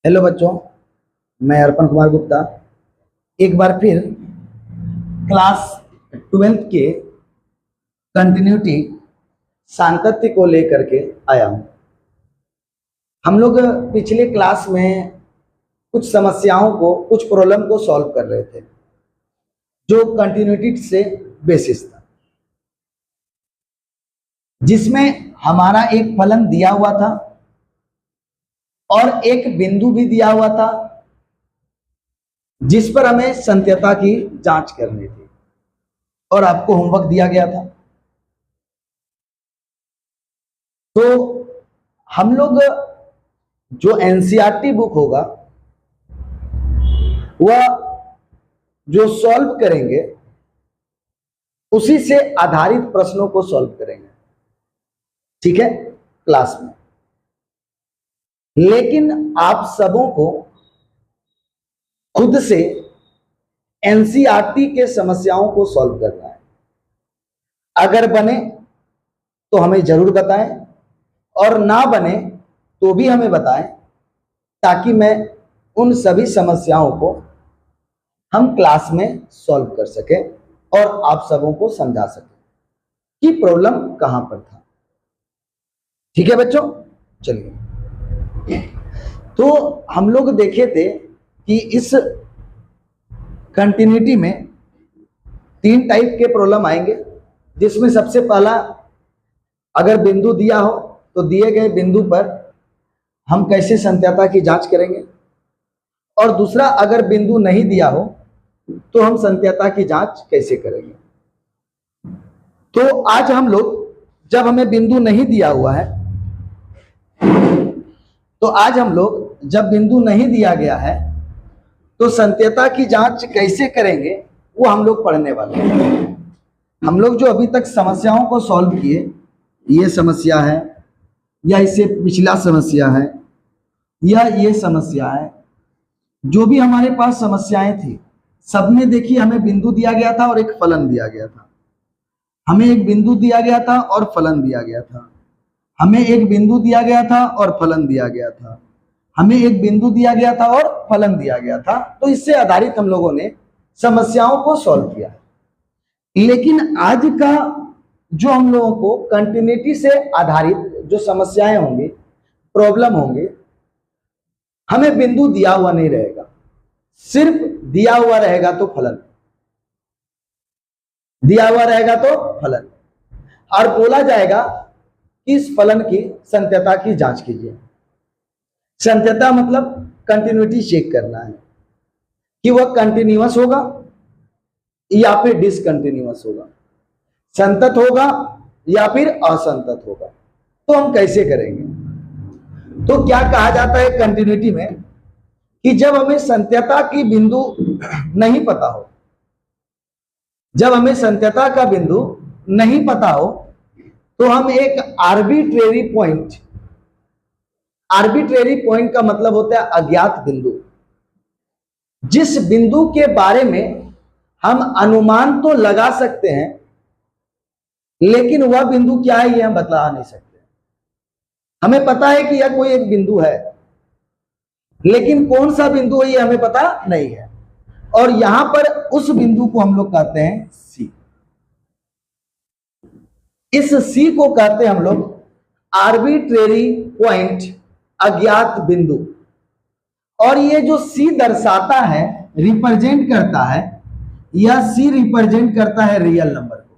Hello बच्चों, मैं अर्पण कुमार गुप्ता एक बार फिर क्लास 12th के कंटिन्यूटी सांतत्य को लेकर के आया हूं। हम लोग पिछले क्लास में कुछ समस्याओं को, कुछ प्रॉब्लम को सॉल्व कर रहे थे जो कंटिन्यूटी से बेसिस था, जिसमें हमारा एक फलन दिया हुआ था और एक बिंदु भी दिया हुआ था जिस पर हमें संत्यता की जांच करनी थी और आपको होमवर्क दिया गया था। तो हम लोग जो एनसीईआरटी बुक होगा वह जो सॉल्व करेंगे उसी से आधारित प्रश्नों को सॉल्व करेंगे, ठीक है, क्लास में। लेकिन आप सबों को खुद से एनसीईआरटी के समस्याओं को सॉल्व करना है। अगर बने तो हमें जरूर बताएं और ना बने तो भी हमें बताएं, ताकि मैं उन सभी समस्याओं को हम क्लास में सॉल्व कर सके और आप सबों को समझा सके कि प्रॉब्लम कहां पर था। ठीक है बच्चों, चलिए। तो हम लोग देखे थे कि इस कंटिन्यूटी में 3 टाइप के प्रॉब्लम आएंगे, जिसमें सबसे पहला, अगर बिंदु दिया हो तो दिए गए बिंदु पर हम कैसे संत्यता की जांच करेंगे, और दूसरा, अगर बिंदु नहीं दिया हो तो हम संत्यता की जांच कैसे करेंगे। तो आज हम लोग, जब हमें बिंदु नहीं दिया हुआ है, तो आज हम लोग जब बिंदु नहीं दिया गया है तो संत्यता की जांच कैसे करेंगे वो हम लोग पढ़ने वाले हैं। हम लोग जो अभी तक समस्याओं को सॉल्व किए, ये समस्या है या इससे पिछला समस्या है या ये समस्या है, जो भी हमारे पास समस्याएं थी, सब में देखिए हमें बिंदु दिया गया था और एक फलन दिया गया था। हमें एक बिंदु दिया गया था और फलन दिया गया था। हमें एक बिंदु दिया गया था और फलन दिया गया था। हमें एक बिंदु दिया गया था और फलन दिया गया था। तो इससे आधारित हम लोगों ने समस्याओं को सॉल्व किया है। लेकिन आज का जो हम लोगों को कंटिन्यूटी से आधारित जो समस्याएं होंगी, प्रॉब्लम होंगे, हमें बिंदु दिया हुआ नहीं रहेगा, सिर्फ दिया हुआ रहेगा तो फलन, दिया हुआ रहेगा तो फलन, और बोला जाएगा कि इस फलन की संत्यता की जांच कीजिए। संत्यता मतलब कंटिन्यूटी चेक करना है कि वह कंटिन्यूअस होगा या फिर डिसकंटिन्यूअस होगा, संतत होगा या फिर असंतत होगा। तो हम कैसे करेंगे? तो क्या कहा जाता है कंटिन्यूटी में कि जब हमें संत्यता की बिंदु नहीं पता हो, जब हमें संत्यता का बिंदु नहीं पता हो, तो हम एक आर्बिट्रेरी पॉइंट, आर्बिट्रेरी पॉइंट का मतलब होता है अज्ञात बिंदु, जिस बिंदु के बारे में हम अनुमान तो लगा सकते हैं लेकिन वह बिंदु क्या है ये हम बता नहीं सकते। हमें पता है कि यह कोई एक बिंदु है, लेकिन कौन सा बिंदु है ये हमें पता नहीं है, और यहां पर उस बिंदु को हम लोग कहते हैं सी। इस सी को कहते हैं हम लोग आर्बिट्रेरी पॉइंट, अज्ञात बिंदु। और ये जो सी दर्शाता है, रिप्रेजेंट करता है, यह सी रिप्रेजेंट करता है रियल नंबर को।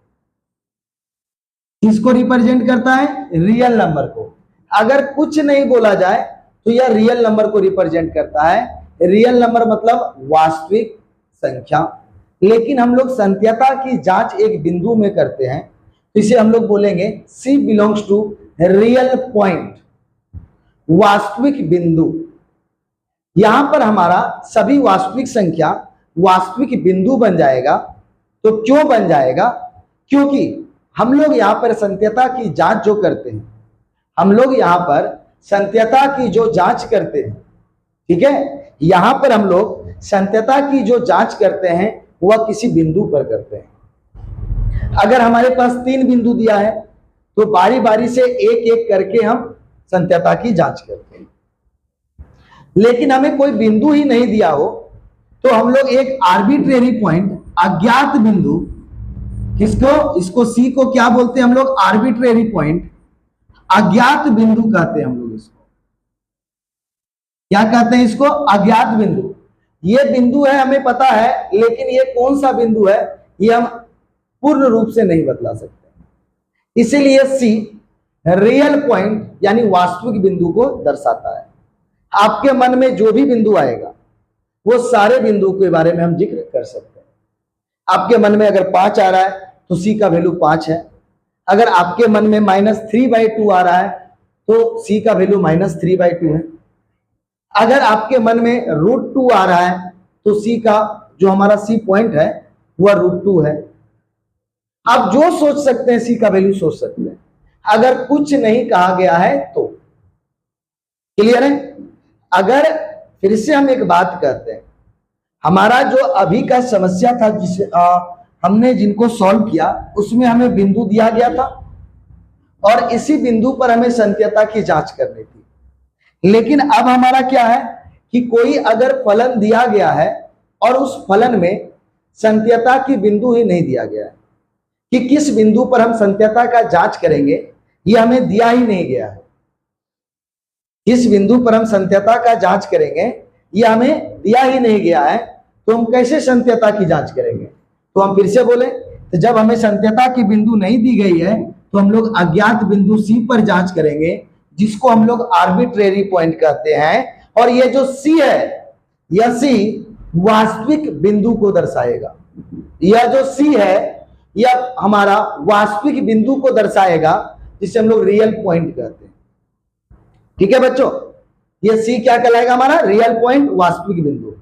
किसको रिप्रेजेंट करता है? रियल नंबर को। अगर कुछ नहीं बोला जाए तो यह रियल नंबर को रिप्रेजेंट करता है। रियल नंबर मतलब वास्तविक संख्या। लेकिन हम लोग संत्यता की जांच एक बिंदु में करते हैं, इसे हम लोग बोलेंगे C belongs to real point, वास्तविक बिंदु। यहां पर हमारा सभी वास्तविक संख्या वास्तविक बिंदु बन जाएगा। तो क्यों बन जाएगा? क्योंकि हम लोग यहां पर संत्यता की जांच जो करते हैं, हम लोग यहां पर संत्यता की जो जांच करते हैं, ठीक है, यहां पर हम लोग संत्यता की जो जांच करते हैं वह किसी बिंदु पर करते हैं। अगर हमारे पास 3 बिंदु दिया है तो बारी बारी से एक एक करके हम संत्यता की जांच करते हैं। लेकिन हमें कोई बिंदु ही नहीं दिया हो, तो हम लोग एक आर्बिट्रेरी पॉइंट, अज्ञात बिंदु, किसको, इसको सी को क्या बोलते हैं हम लोग, आर्बिट्रेरी पॉइंट, अज्ञात बिंदु कहते हैं हम लोग इसको। क्या कहते हैं इसको, अज्ञात बिंदु। ये बिंदु है हमें पता है, लेकिन ये कौन सा बिंदु है ये हम पूर्ण रूप से नहीं बतला सकते। इसीलिए सी रियल पॉइंट यानी वास्तविक बिंदु को दर्शाता है। आपके मन में जो भी बिंदु आएगा वो सारे बिंदु के बारे में हम जिक्र कर सकते हैं। आपके मन में अगर 5 आ रहा है तो सी का वैल्यू 5 है। अगर आपके मन में -3/2 आ रहा है तो सी का वैल्यू -3/2 है। अगर आपके मन में √2 आ रहा है तो सी का जो हमारा सी पॉइंट है वह √2 है। आप जो सोच सकते हैं सी का वैल्यू सोच सकते हैं, अगर कुछ नहीं कहा गया है तो। क्लियर है? अगर फिर से हम एक बात कहते हैं, हमारा जो अभी का समस्या था जिसे हमने जिनको सॉल्व किया उसमें हमें बिंदु दिया गया था और इसी बिंदु पर हमें संत्यता की जांच करनी थी। लेकिन अब हमारा क्या है कि कोई अगर फलन दिया गया है और उस फलन में संत्यता की बिंदु ही नहीं दिया गया है, कि किस बिंदु पर हम संत्यता का जांच करेंगे ये हमें दिया ही नहीं गया है। किस बिंदु पर हम संत्यता का जांच करेंगे ये हमें दिया ही नहीं गया है, तो हम कैसे संत्यता की जांच करेंगे? तो हम फिर से बोले, तो जब हमें संत्यता की बिंदु नहीं दी गई है तो हम लोग अज्ञात बिंदु सी पर जांच करेंगे, जिसको हम लोग आर्बिट्रेरी पॉइंट कहते हैं। और ये जो सी है, यह सी वास्तविक बिंदु को दर्शाएगा। यह जो सी है यह हमारा वास्तविक बिंदु को दर्शाएगा, जिसे हम लोग रियल पॉइंट कहते हैं। ठीक है बच्चों, ये सी क्या कहलाएगा, हमारा रियल पॉइंट, वास्तविक बिंदु।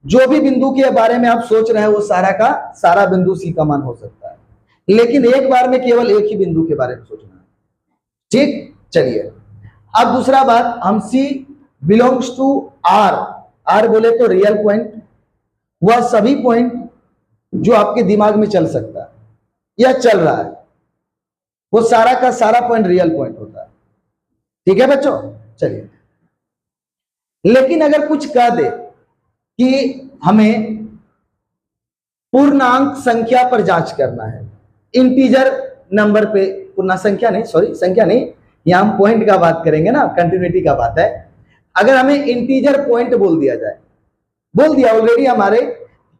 जो भी बिंदु के बारे में आप सोच रहे हैं वो सारा का सारा बिंदु सी का मान हो सकता है, लेकिन एक बार में केवल एक ही बिंदु के बारे में सोचना है। ठीक, चलिए अब दूसरा बात, हम सी बिलोंग्स टू आर। आर बोले तो रियल पॉइंट, वह सभी पॉइंट जो आपके दिमाग में चल सकता है, यह चल रहा है, वो सारा का सारा पॉइंट रियल पॉइंट होता है। ठीक है बच्चों, चलिए। लेकिन अगर कुछ कह दे कि हमें पूर्णांक संख्या पर जांच करना है, इंटीजर नंबर पे, पूर्णांक संख्या नहीं, सॉरी संख्या नहीं, यहां हम पॉइंट का बात करेंगे ना, कंटिन्यूटी का बात है। अगर हमें इंटीजर पॉइंट बोल दिया जाए, बोल दिया ऑलरेडी हमारे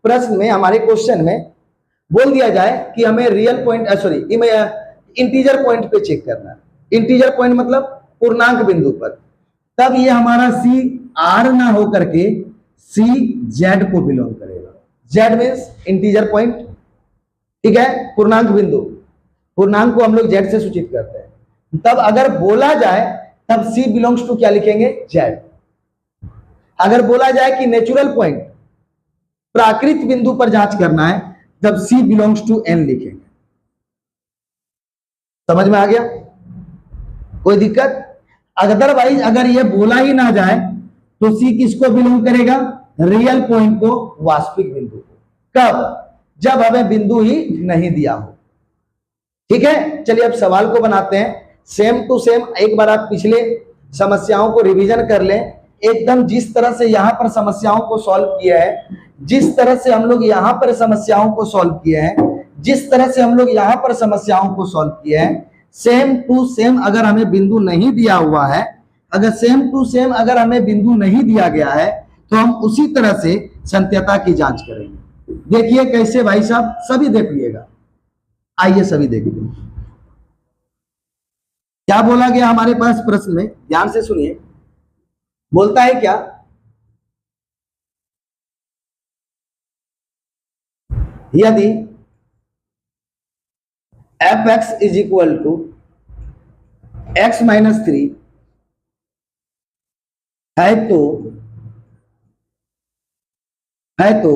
प्रश्न में, हमारे क्वेश्चन में बोल दिया जाए कि हमें real point, sorry integer point पे चेक करना है। इंटीजर पॉइंट मतलब पूर्णांक बिंदु पर, तब ये हमारा सी आर ना हो करके सी जेड को बिलोंग करेगा। जेड मीन्स इंटीजर पॉइंट, ठीक है, पूर्णांक बिंदु। पूर्णांक को हम लोग जेड से सूचित करते हैं। तब अगर बोला जाए तब सी बिलोंग्स टू क्या लिखेंगे, जेड। अगर बोला जाए कि नेचुरल पॉइंट, प्राकृत बिंदु पर जांच करना है, तब सी बिलोंग्स टू एन लिखेंगे। समझ में आ गया? कोई दिक्कत? अदरवाइज अगर ये बोला ही ना जाए तो सी किसको बिलोंग करेगा, रियल पॉइंट को, वास्तविक बिंदु को। कब? जब हमें बिंदु ही नहीं दिया हो। ठीक है, चलिए अब सवाल को बनाते हैं सेम टू सेम। एक बार आप पिछले समस्याओं को रिवीजन कर लें, एकदम जिस तरह से यहां पर समस्याओं को सॉल्व किया है, जिस तरह से हम लोग यहां पर समस्याओं को सॉल्व किए हैं, जिस तरह से हम लोग यहां पर समस्याओं को सॉल्व किए हैं, सेम टू सेम अगर हमें बिंदु नहीं दिया हुआ है, अगर सेम टू सेम अगर हमें बिंदु नहीं दिया गया है, तो हम उसी तरह से संत्यता की जांच करेंगे। देखिए कैसे भाई साहब, सभी देखिएगा, आइए सभी देखिए क्या बोला गया हमारे पास प्रश्न में, ध्यान से सुनिए। बोलता है क्या, यदि f(x) is equal to x minus 3 है तो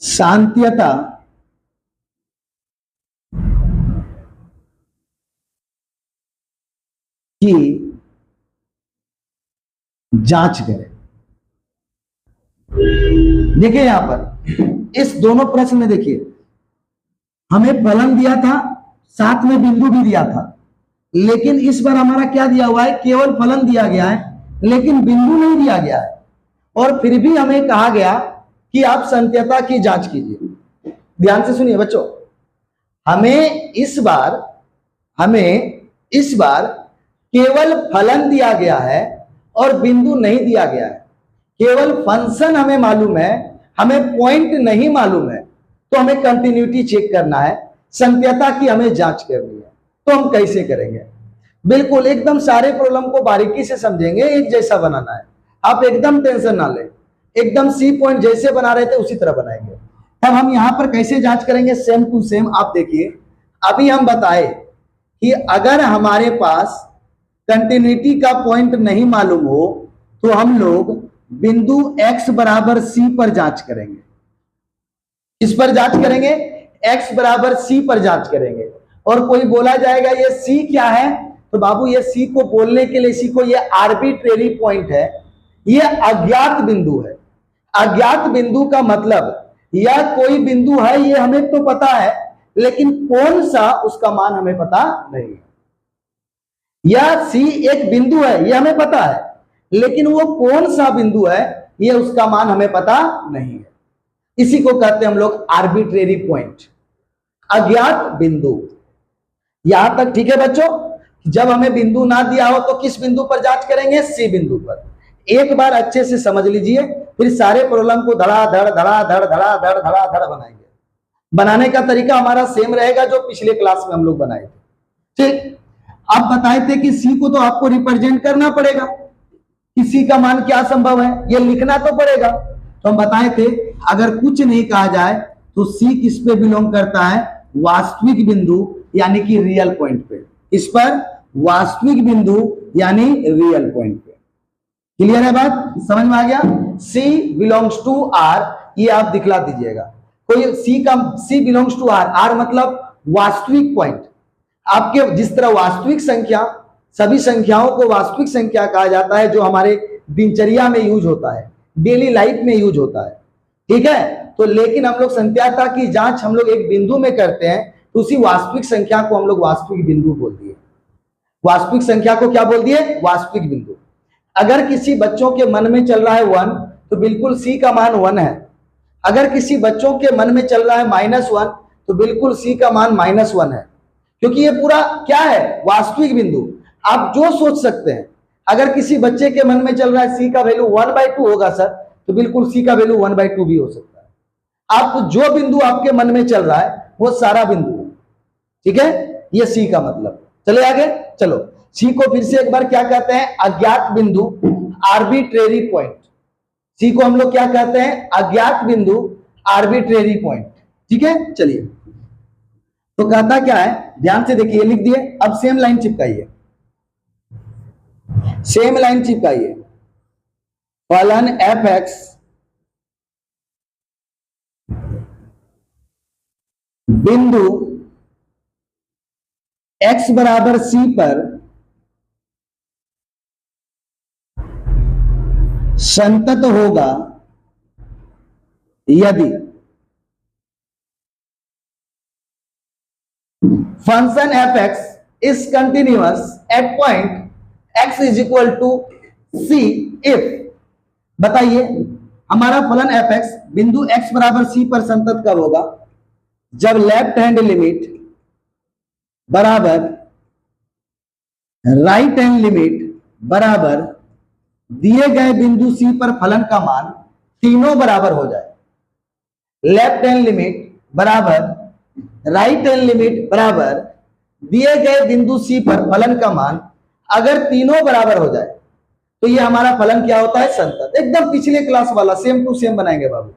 सांत्यता की जांच करें। देखिए यहां पर इस दोनों प्रश्न में देखिए, हमें फलन दिया था साथ में बिंदु भी दिया था, लेकिन इस बार हमारा क्या दिया हुआ है, केवल फलन दिया गया है लेकिन बिंदु नहीं दिया गया है। और फिर भी हमें कहा गया कि आप संत्यता की जांच कीजिए। ध्यान से सुनिए बच्चों, हमें इस बार केवल फलन दिया गया है और बिंदु नहीं दिया गया है। केवल फंक्शन हमें मालूम है, हमें पॉइंट नहीं मालूम है। तो हमें कंटिन्यूटी चेक करना है, संत्यता की हमें जांच करनी है। तो हम कैसे करेंगे? बिल्कुल एकदम सारे प्रॉब्लम को बारीकी से समझेंगे, एक जैसा बनाना है। आप एकदम टेंशन ना लें, एकदम सी पॉइंट जैसे बना रहे थे उसी तरह बनाएंगे। अब हम यहां पर कैसे जांच करेंगे? Same to same. आप देखिए, अभी हम बताए कि अगर हमारे पास कंटिन्यूटी का पॉइंट नहीं मालूम हो तो हम लोग बिंदु x बराबर c पर जांच करेंगे। किस पर जांच करेंगे? x बराबर c पर जांच करेंगे। और कोई बोला जाएगा ये c क्या है, तो बाबू ये c को बोलने के लिए, c को ये आर्बिट्रेरी पॉइंट है, ये अज्ञात बिंदु है। अज्ञात बिंदु का मतलब यह कोई बिंदु है, ये हमें तो पता है, लेकिन कौन सा उसका मान हमें पता नहीं है। यह सी एक बिंदु है, यह हमें पता है, लेकिन वो कौन सा बिंदु है, यह उसका मान हमें पता नहीं है। इसी को कहते हैं हम लोग आर्बिट्रेरी पॉइंट, अज्ञात बिंदु। यहां तक ठीक है बच्चों? जब हमें बिंदु ना दिया हो तो किस बिंदु पर जांच करेंगे? सी बिंदु पर। एक बार अच्छे से समझ लीजिए, फिर सारे प्रॉब्लम को धड़ाधड़ धड़ाधड़ धड़ाधड़ धड़ाधड़ बनाएंगे। बनाने का तरीका हमारा सेम रहेगा जो पिछले क्लास में हम लोग बनाए थे। ठीक, आप बताए थे कि सी को तो आपको रिप्रेजेंट करना पड़ेगा कि सी का मान क्या संभव है, ये लिखना तो पड़ेगा। तो हम बताए थे अगर कुछ नहीं कहा जाए तो सी किस पे बिलोंग करता है? वास्तविक बिंदु यानी कि रियल पॉइंट पे। इस पर वास्तविक बिंदु यानी रियल पॉइंट पे। क्लियर है बात? समझ में आ गया? C बिलोंग्स टू R, ये आप दिखला दीजिएगा। कोई C belongs to R, R मतलब वास्तविक पॉइंट। आपके जिस तरह वास्तविक संख्या, सभी संख्याओं को वास्तविक संख्या कहा जाता है जो हमारे दिनचर्या में यूज होता है, डेली लाइफ में यूज होता है। ठीक है, तो लेकिन हम लोग संत्यता की जांच हम लोग एक बिंदु में करते हैं, तो उसी वास्तविक संख्या को हम लोग वास्तविक बिंदु बोल दिए। वास्तविक संख्या को क्या बोल दिए? वास्तविक बिंदु। अगर किसी बच्चों के मन में चल रहा है 1, तो बिल्कुल C का मान 1 है। अगर किसी बच्चों के मन में चल रहा है -1, तो बिल्कुल C का मान -1 है, क्योंकि ये पूरा क्या है? वास्तविक बिंदु। आप जो सोच सकते हैं, अगर किसी बच्चे के मन में चल रहा है C का वैल्यू 1/2 होगा सर, तो बिल्कुल C का वैल्यू 1/2 भी हो सकता है। आप जो बिंदु आपके मन में चल रहा है वो सारा बिंदु है। ठीक है, ये C का मतलब। चले आगे, चलो C को फिर से एक बार क्या कहते हैं? अज्ञात बिंदु, आर्बिट्रेरी पॉइंट। C को हम लोग क्या कहते हैं? अज्ञात बिंदु, आर्बिट्रेरी पॉइंट। ठीक है, चलिए तो कहता क्या है, ध्यान से देखिए, लिख दिए। अब सेम लाइन चिपकाइए, सेम लाइन चिपकाइए। फलन f(x) बिंदु x बराबर c पर संतत होगा यदि function f(x) is continuous at point x is equal to c if। बताइए, हमारा फलन f(x) बिंदु x बराबर c पर संतत कब होगा? जब लेफ्ट हैंड लिमिट बराबर राइट हैंड लिमिट बराबर दिए गए बिंदु C पर फलन का मान तीनों बराबर हो जाए। लेफ्ट हैंड लिमिट बराबर राइट हैंड लिमिट बराबर दिए गए बिंदु C पर फलन का मान अगर तीनों बराबर हो जाए तो ये हमारा फलन क्या होता है? संतत। एकदम पिछले क्लास वाला सेम टू सेम बनाएंगे बाबू।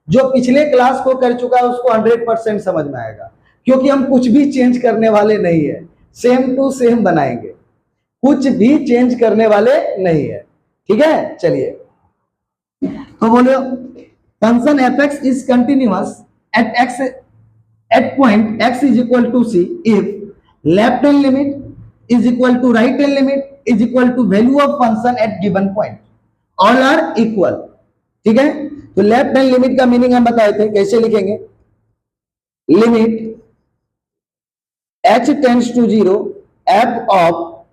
जो पिछले क्लास को कर चुका है उसको 100% समझ में आएगा, क्योंकि हम कुछ भी चेंज करने वाले नहीं है, सेम टू सेम बनाएंगे, कुछ भी चेंज करने वाले नहीं है। ठीक है, चलिए तो बोलो, function f(x) is continuous at point x is equal to c if left hand limit is equal to right hand limit is equal to value of function at given point, all are equal. ठीक है, तो left hand limit का meaning हम बताए थे, कैसे लिखेंगे? Limit h tends to 0 f of,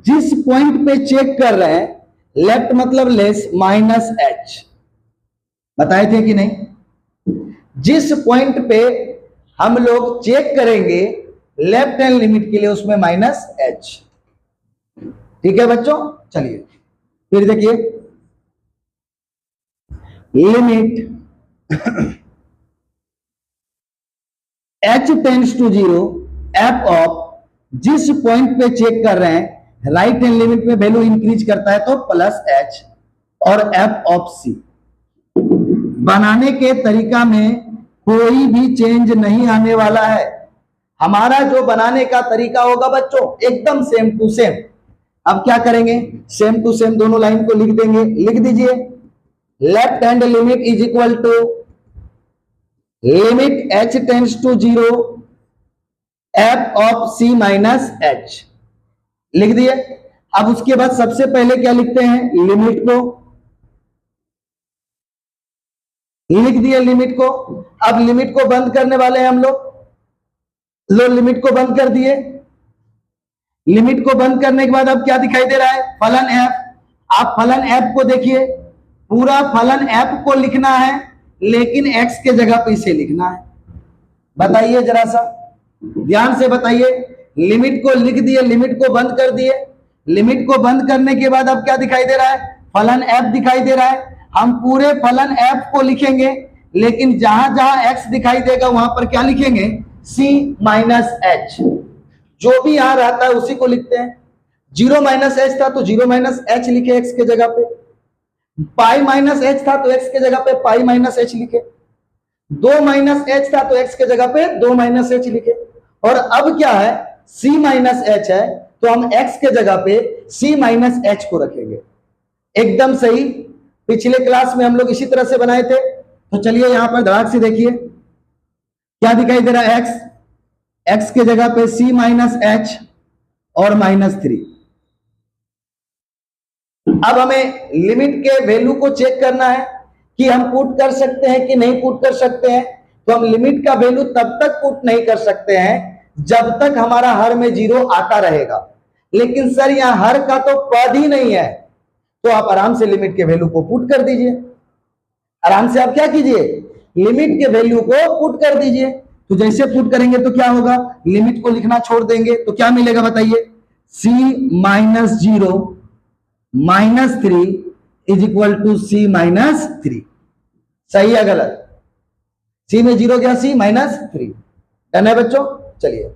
जिस पॉइंट पे चेक कर रहे हैं, लेफ्ट मतलब लेस माइनस h, बताए थे कि नहीं? जिस पॉइंट पे हम लोग चेक करेंगे लेफ्ट हैंड लिमिट के लिए, उसमें माइनस h। ठीक है बच्चों, चलिए फिर देखिए, limit h tends to 0 f of, जिस पॉइंट पे चेक कर रहे हैं राइट हैंड लिमिट में वैल्यू इंक्रीज करता है तो प्लस h, और एफ ऑफ c। बनाने के तरीका में कोई भी चेंज नहीं आने वाला है। हमारा जो बनाने का तरीका होगा बच्चों एकदम सेम टू सेम। अब क्या करेंगे, सेम टू सेम दोनों लाइन को लिख देंगे। लिख दीजिए, left hand limit is equal to limit h tends to 0 f of c minus h। लिख दिए। अब उसके बाद सबसे पहले क्या लिखते हैं, लिमिट को लिख दिए, लिमिट को। अब लिमिट को बंद करने वाले हैं हम लोग, लो लिमिट को बंद कर दिए। लिमिट को बंद करने के बाद अब क्या दिखाई दे रहा है, फलन f। आप फलन f को देखिए, पूरा फलन f को लिखना है लेकिन x के जगह पे इसे लिखना है। बताइए जरा सा ध्यान से बताइए। लिमिट को लिख दिए, लिमिट को बंद कर दिए। लिमिट को बंद करने के बाद अब क्या दिखाई दे रहा है, फलन f दिखाई दे रहा है। हम पूरे फलन f को लिखेंगे लेकिन जहां जहां x दिखाई देगा वहां पर क्या लिखेंगे, c माइनस h। जो भी यहां रहता है उसी को लिखते हैं। 0 माइनस h था तो 0 माइनस h लिखे x के जगह पे, पाई माइनस h था तो x के जगह पे पाई माइनस h लिखे, 2 माइनस h था तो x के जगह पे 2 माइनस h लिखे। और अब क्या है, c माइनस h है तो हम x के जगह पे c माइनस h को रखेंगे। एकदम सही, पिछले क्लास में हम लोग इसी तरह से बनाए थे। तो चलिए यहां पर धड़ाक से देखिए क्या दिखाई दे रहा है, x के जगह पे c माइनस h और माइनस 3। अब हमें लिमिट के वैल्यू को चेक करना है कि हम पुट कर सकते हैं कि नहीं पुट कर सकते हैं। तो हम लिमिट का वैल्यू तब तक पुट नहीं कर सकते हैं जब तक हमारा हर में 0 आता रहेगा। लेकिन सर यहां हर का तो पद ही नहीं है, तो आप आराम से लिमिट के वैल्यू को पुट कर दीजिए। आराम से आप क्या कीजिए, लिमिट के वैल्यू को पुट कर दीजिए। तो जैसे पुट करेंगे तो क्या होगा, लिमिट को लिखना छोड़ देंगे तो क्या मिलेगा बताइए, c minus 0 minus 3 is equal to c minus 3। सही है गलत, c में 0 गया, c माइनस 3। डन है बच्चों, चलिए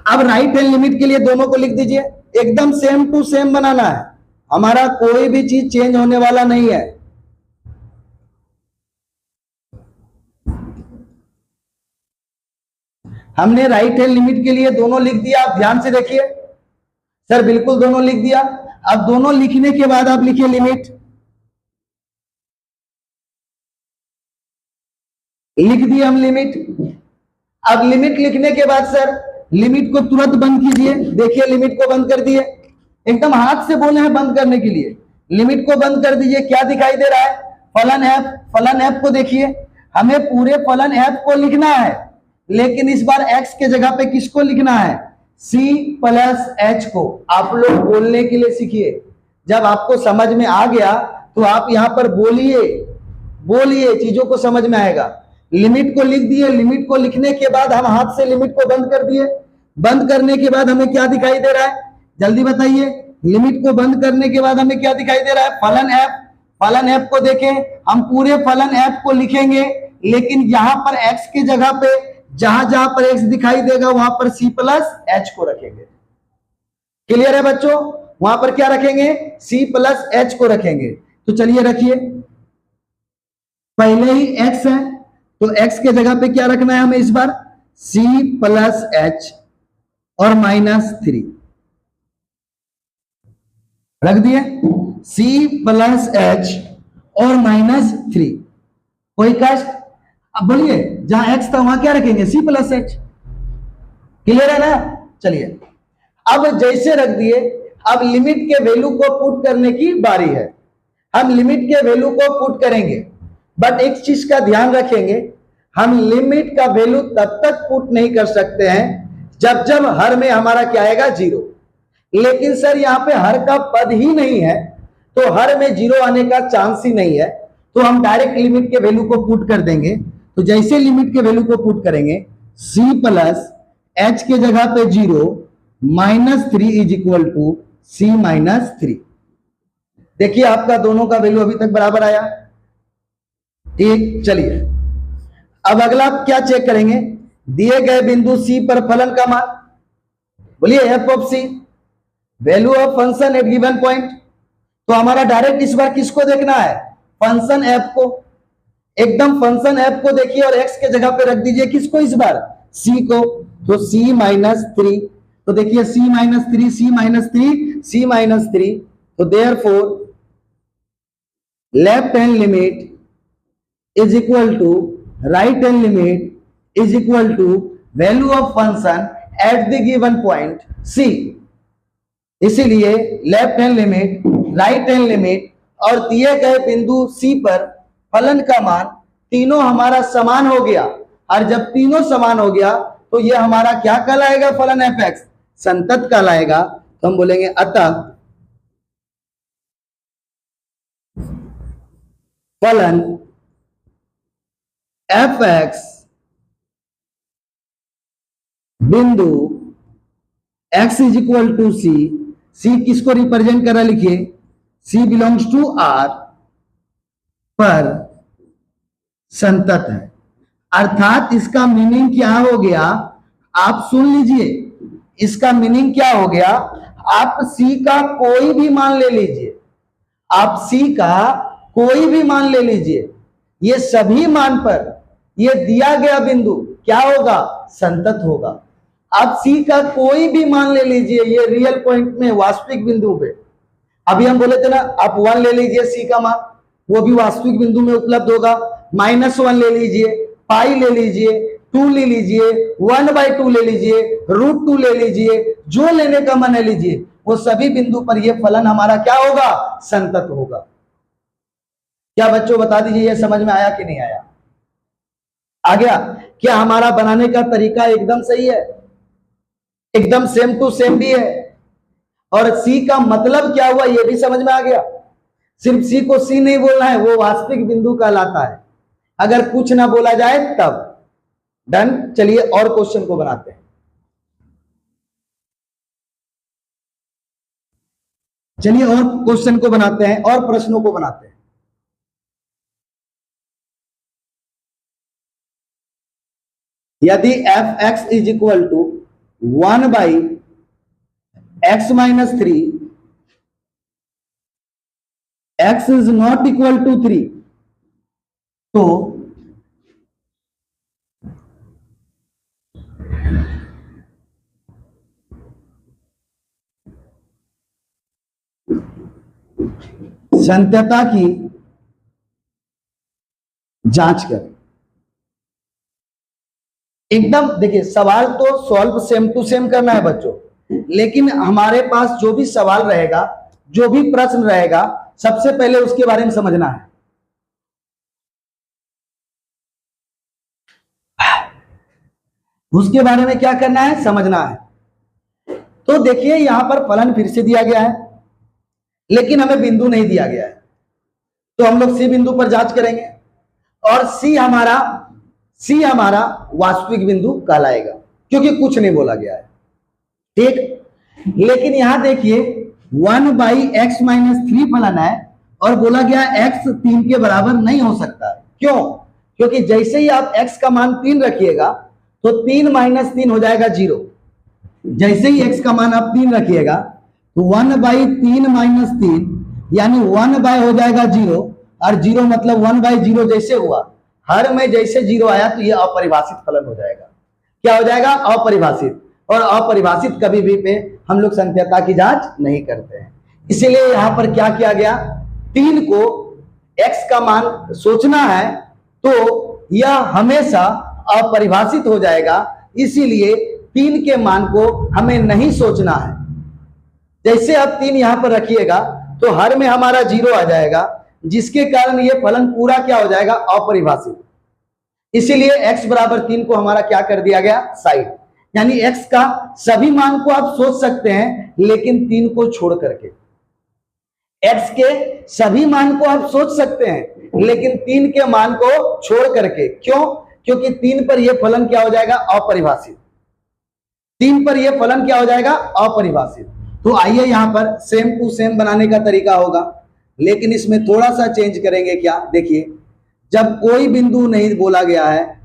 अब राइट हैंड लिमिट के लिए दोनों को लिख दीजिए। एकदम सेम टू सेम बनाना है, हमारा कोई भी चीज चेंज होने वाला नहीं है। हमने राइट हैंड लिमिट के लिए दोनों लिख दिया। आप ध्यान से देखिए सर, बिल्कुल दोनों लिख दिया। अब दोनों लिखने के बाद आप लिखिए लिमिट, लिख दिया हम लिमिट। अब लिमिट लिखने के बाद सर लिमिट को तुरंत बंद कीजिए। देखिए लिमिट को बंद कर दिए, एकदम हाथ से बोले हैं बंद करने के लिए। लिमिट को बंद कर दीजिए। क्या दिखाई दे रहा है, फलन f। फलन f को देखिए, हमें पूरे फलन f को लिखना है लेकिन इस बार x के जगह पे किसको लिखना है, c प्लस h को। आप लोग बोलने के लिए सीखिए, जब आपको समझ में आ गया तो आप यहां पर बोलिए, बोलिए, चीजों को समझ में आएगा। लिमिट को लिख दिए। लिमिट को लिखने के बाद हम हाथ से लिमिट को बंद कर दिए। बंद करने के बाद हमें क्या दिखाई दे रहा है, जल्दी बताइए। लिमिट को बंद करने के बाद हमें क्या दिखाई दे रहा है, फलन f। फलन f को देखें, हम पूरे फलन f को लिखेंगे लेकिन यहां पर x के जगह पे जहां जहां पर x दिखाई देगा वहां पर c प्लस h को रखेंगे। क्लियर है बच्चों, वहां पर क्या रखेंगे, c प्लस h को रखेंगे। तो चलिए रखिए, पहले ही x है तो x के जगह पे क्या रखना है हमें इस बार, c प्लस h और माइनस 3 रख दिए। c प्लस h और माइनस 3, कोई कष्ट। अब बोलिए जहां x था वहां क्या रखेंगे, c प्लस h। क्लियर है ना, चलिए अब जैसे रख दिए। अब लिमिट के वैल्यू को पुट करने की बारी है। हम लिमिट के वैल्यू को पुट करेंगे बट एक चीज का ध्यान रखेंगे, हम लिमिट का वैल्यू तब तक पुट नहीं कर सकते हैं जब जब हर में हमारा क्या आएगा, जीरो। लेकिन सर यहाँ पे हर का पद ही नहीं है, तो हर में जीरो आने का चांस ही नहीं है, तो हम डायरेक्ट लिमिट के वैल्यू को पुट कर देंगे। तो जैसे लिमिट के वैल्यू को पुट करेंगे, c प्लस एच के जगह पे 0 -3 इज इक्वल टू c -3। देखिए आपका दोनों का वैल्यू अभी तक बराबर आया। ठीक, चलिए अब अगला आप क्या चेक करेंगे, दिए गए बिंदु C पर फलन का मान, बोलिए f of c, value of function at given point. तो हमारा डायरेक्ट इस बार किसको देखना है, फंक्शन f को। एकदम फंक्शन f को देखिए और x के जगह पे रख दीजिए किसको, इस बार c को। तो c -3, तो देखिए c -3 c -3 c -3, तो therefore left hand limit is equal to right hand limit is equal to value of function at the given point c। इसीलिए left hand limit, right hand limit और दिए गए बिंदु c पर फलन का मान तीनों हमारा समान हो गया। और जब तीनों समान हो गया तो ये हमारा क्या कहलाएगा, फलन f(x), संतत कहलाएगा। तो हम बोलेंगे अतः फलन f(x) बिंदु x is equal to c, c किसको रिप्रेजेंट कर रहा है, लिखिए c बिलोंग्स टू r पर संतत है। अर्थात इसका मीनिंग क्या हो गया, आप सुन लीजिए, इसका मीनिंग क्या हो गया, आप c का कोई भी मान ले लीजिए, आप c का कोई भी मान ले लीजिए, ये सभी मान पर ये दिया गया बिंदु क्या होगा, संतत होगा। आप c का कोई भी मान ले लीजिए, ये रियल पॉइंट में वास्तविक बिंदु पे, अभी हम बोले थे ना, आप 1 ले लीजिए c का मान, वो भी वास्तविक बिंदु में उपलब्ध होगा। -1 ले लीजिए, पाई ले लीजिए, 2 ले लीजिए, 1/2 ले लीजिए, √2 ले लीजिए, जो लेने का मन है लीजिए, वो सभी बिंदु पर ये फलन हमारा क्या होगा, संतत होगा। क्या बच्चों बता दीजिए, ये समझ में आया कि नहीं आया, आ गया? क्या हमारा बनाने का तरीका एकदम सही है, एकदम सेम टू सेम भी है, और C का मतलब क्या हुआ ये भी समझ में आ गया। सिर्फ C को C नहीं बोलना है, वो वास्तविक बिंदु कहलाता है, अगर कुछ ना बोला जाए तब। डन, चलिए और क्वेश्चन को बनाते हैं। चलिए और क्वेश्चन को बनाते हैं और प्रश्नों को बनाते हैं। यदि f(x) is equal to 1/x -3, x is not equal to 3, तो संत्यता की जांच करें। एकदम देखिए, सवाल तो सॉल्व सेम टू सेम करना है बच्चों, लेकिन हमारे पास जो भी सवाल रहेगा, जो भी प्रश्न रहेगा, सबसे पहले उसके बारे में समझना है। उसके बारे में क्या करना है, समझना है। तो देखिए यहां पर फलन फिर से दिया गया है, लेकिन हमें बिंदु नहीं दिया गया है, तो हम लोग C बिंदु पर जांच करेंगे, और C हमारा वास्तविक बिंदु कहलाएगा, क्योंकि कुछ नहीं बोला गया है। ठीक, लेकिन यहां देखिए 1/x -3 फलन है, और बोला गया x 3 के बराबर नहीं हो सकता। क्यों? क्योंकि जैसे ही आप x का मान 3 रखिएगा तो 3 - 3 हो जाएगा 0। जैसे ही x का मान आप 3 रखिएगा तो 1/3 - 3 यानी 1/ हो जाएगा 0, और 0 मतलब 1/0 जैसे हुआ, हर में जैसे 0 आया तो ये अपरिभाषित फलन हो जाएगा। क्या हो जाएगा? अपरिभाषित। और अपरिभाषित कभी भी पे हम लोग संत्यता की जांच नहीं करते हैं। इसीलिए यहां पर क्या किया गया, 3 को x का मान सोचना है तो यह हमेशा अपरिभाषित हो जाएगा, इसीलिए 3 के मान को हमें नहीं सोचना है। जैसे आप 3 यहां पर रखिएगा तो हर में हमारा 0 आ जाएगा, जिसके कारण ये फलन पूरा क्या हो जाएगा, अपरिभाषित। इसीलिए x बराबर 3 को हमारा क्या कर दिया गया, साइड। यानी x का सभी मान को आप सोच सकते हैं, लेकिन 3 को छोड़ करके। x के सभी मान को आप सोच सकते हैं, लेकिन 3 के मान को छोड़ करके। क्यों? क्योंकि 3 पर यह फलन क्या हो जाएगा, अपरिभाषित। 3 पर यह फलन क्या हो जाएगा, अपरिभाषित। तो आइए यहां पर सेम टू सेम बनाने का तरीका होगा, लेकिन इसमें थोड़ा सा चेंज करेंगे। क्या? देखिए, जब कोई बिंदु नहीं बोला गया है,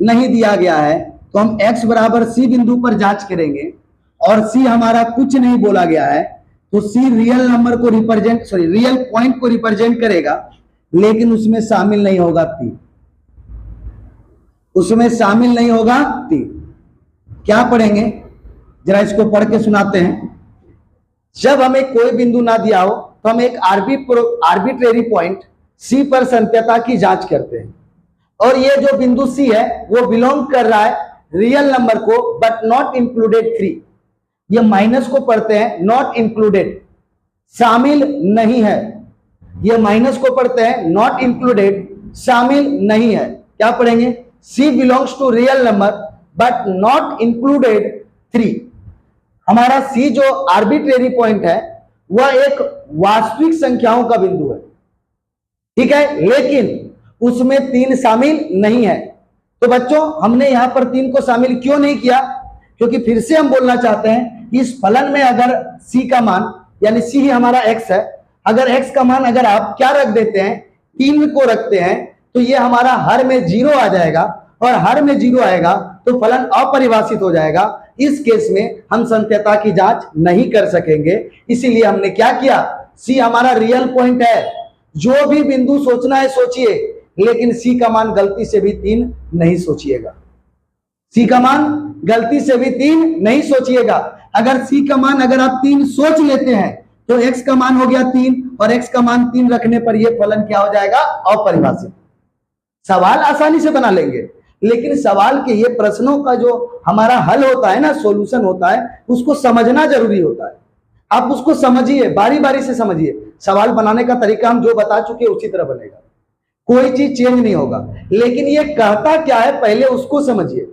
नहीं दिया गया है, तो हम x बराबर c बिंदु पर जांच करेंगे, और c हमारा कुछ नहीं बोला गया है, तो c रियल नंबर को रिप्रेजेंट, सॉरी रियल पॉइंट को रिप्रेजेंट करेगा, लेकिन उसमें शामिल नहीं होगा 3। उसमें शामिल नहीं होगा 3। क्या पढ़ेंगे, जरा इसको पढ़ के सुनाते हैं। जब हमें कोई बिंदु ना दिया हो, तो हम एक आर्बिट्रेरी पॉइंट C पर संत्यता की जांच करते हैं, और ये जो बिंदु C है वो बिलोंग कर रहा है रियल नंबर को, बट नॉट इंक्लूडेड 3। ये माइनस को पढ़ते हैं नॉट इंक्लूडेड, शामिल नहीं है। ये माइनस को पढ़ते हैं नॉट इंक्लूडेड, शामिल नहीं है। क्या पढ़ेंगे, C belongs to real number but not included 3। हमारा C जो आर्बिट्रेरी पॉइंट है वह एक वास्तविक संख्याओं का बिंदु है, ठीक है, लेकिन उसमें 3 शामिल नहीं है। तो बच्चों, हमने यहां पर 3 को शामिल क्यों नहीं किया? क्योंकि फिर से हम बोलना चाहते हैं, इस फलन में अगर C का मान, यानी C ही हमारा x है, अगर x का मान अगर आप क्या रख देते हैं, 3 को रखते हैं, तो ये हमारा हर में 0 आ जाएगा, और हर में 0 आएगा तो फलन अपरिभाषित हो जाएगा। इस केस में हम संत्यता की जांच नहीं कर सकेंगे। इसीलिए हमने क्या किया, C हमारा रियल पॉइंट है, जो भी बिंदु सोचना है सोचिए, लेकिन C का मान गलती से भी 3 नहीं सोचिएगा। C का मान गलती से भी 3 नहीं सोचिएगा। अगर C का मान अगर आप 3 सोच लेते हैं, तो x का मान हो गया 3, और x का मान 3 रखने पर यह फलन क्या हो जाएगा, अपरिभाषित। सवाल आसानी से बना लेंगे, लेकिन सवाल के ये प्रश्नों का जो हमारा हल होता है ना, सॉल्यूशन होता है, उसको समझना जरूरी होता है। आप उसको समझिए, बारी बारी से समझिए। सवाल बनाने का तरीका हम जो बता चुके उसी तरह बनेगा, कोई चीज चेंज नहीं होगा। लेकिन ये कहता क्या है, पहले उसको समझिए।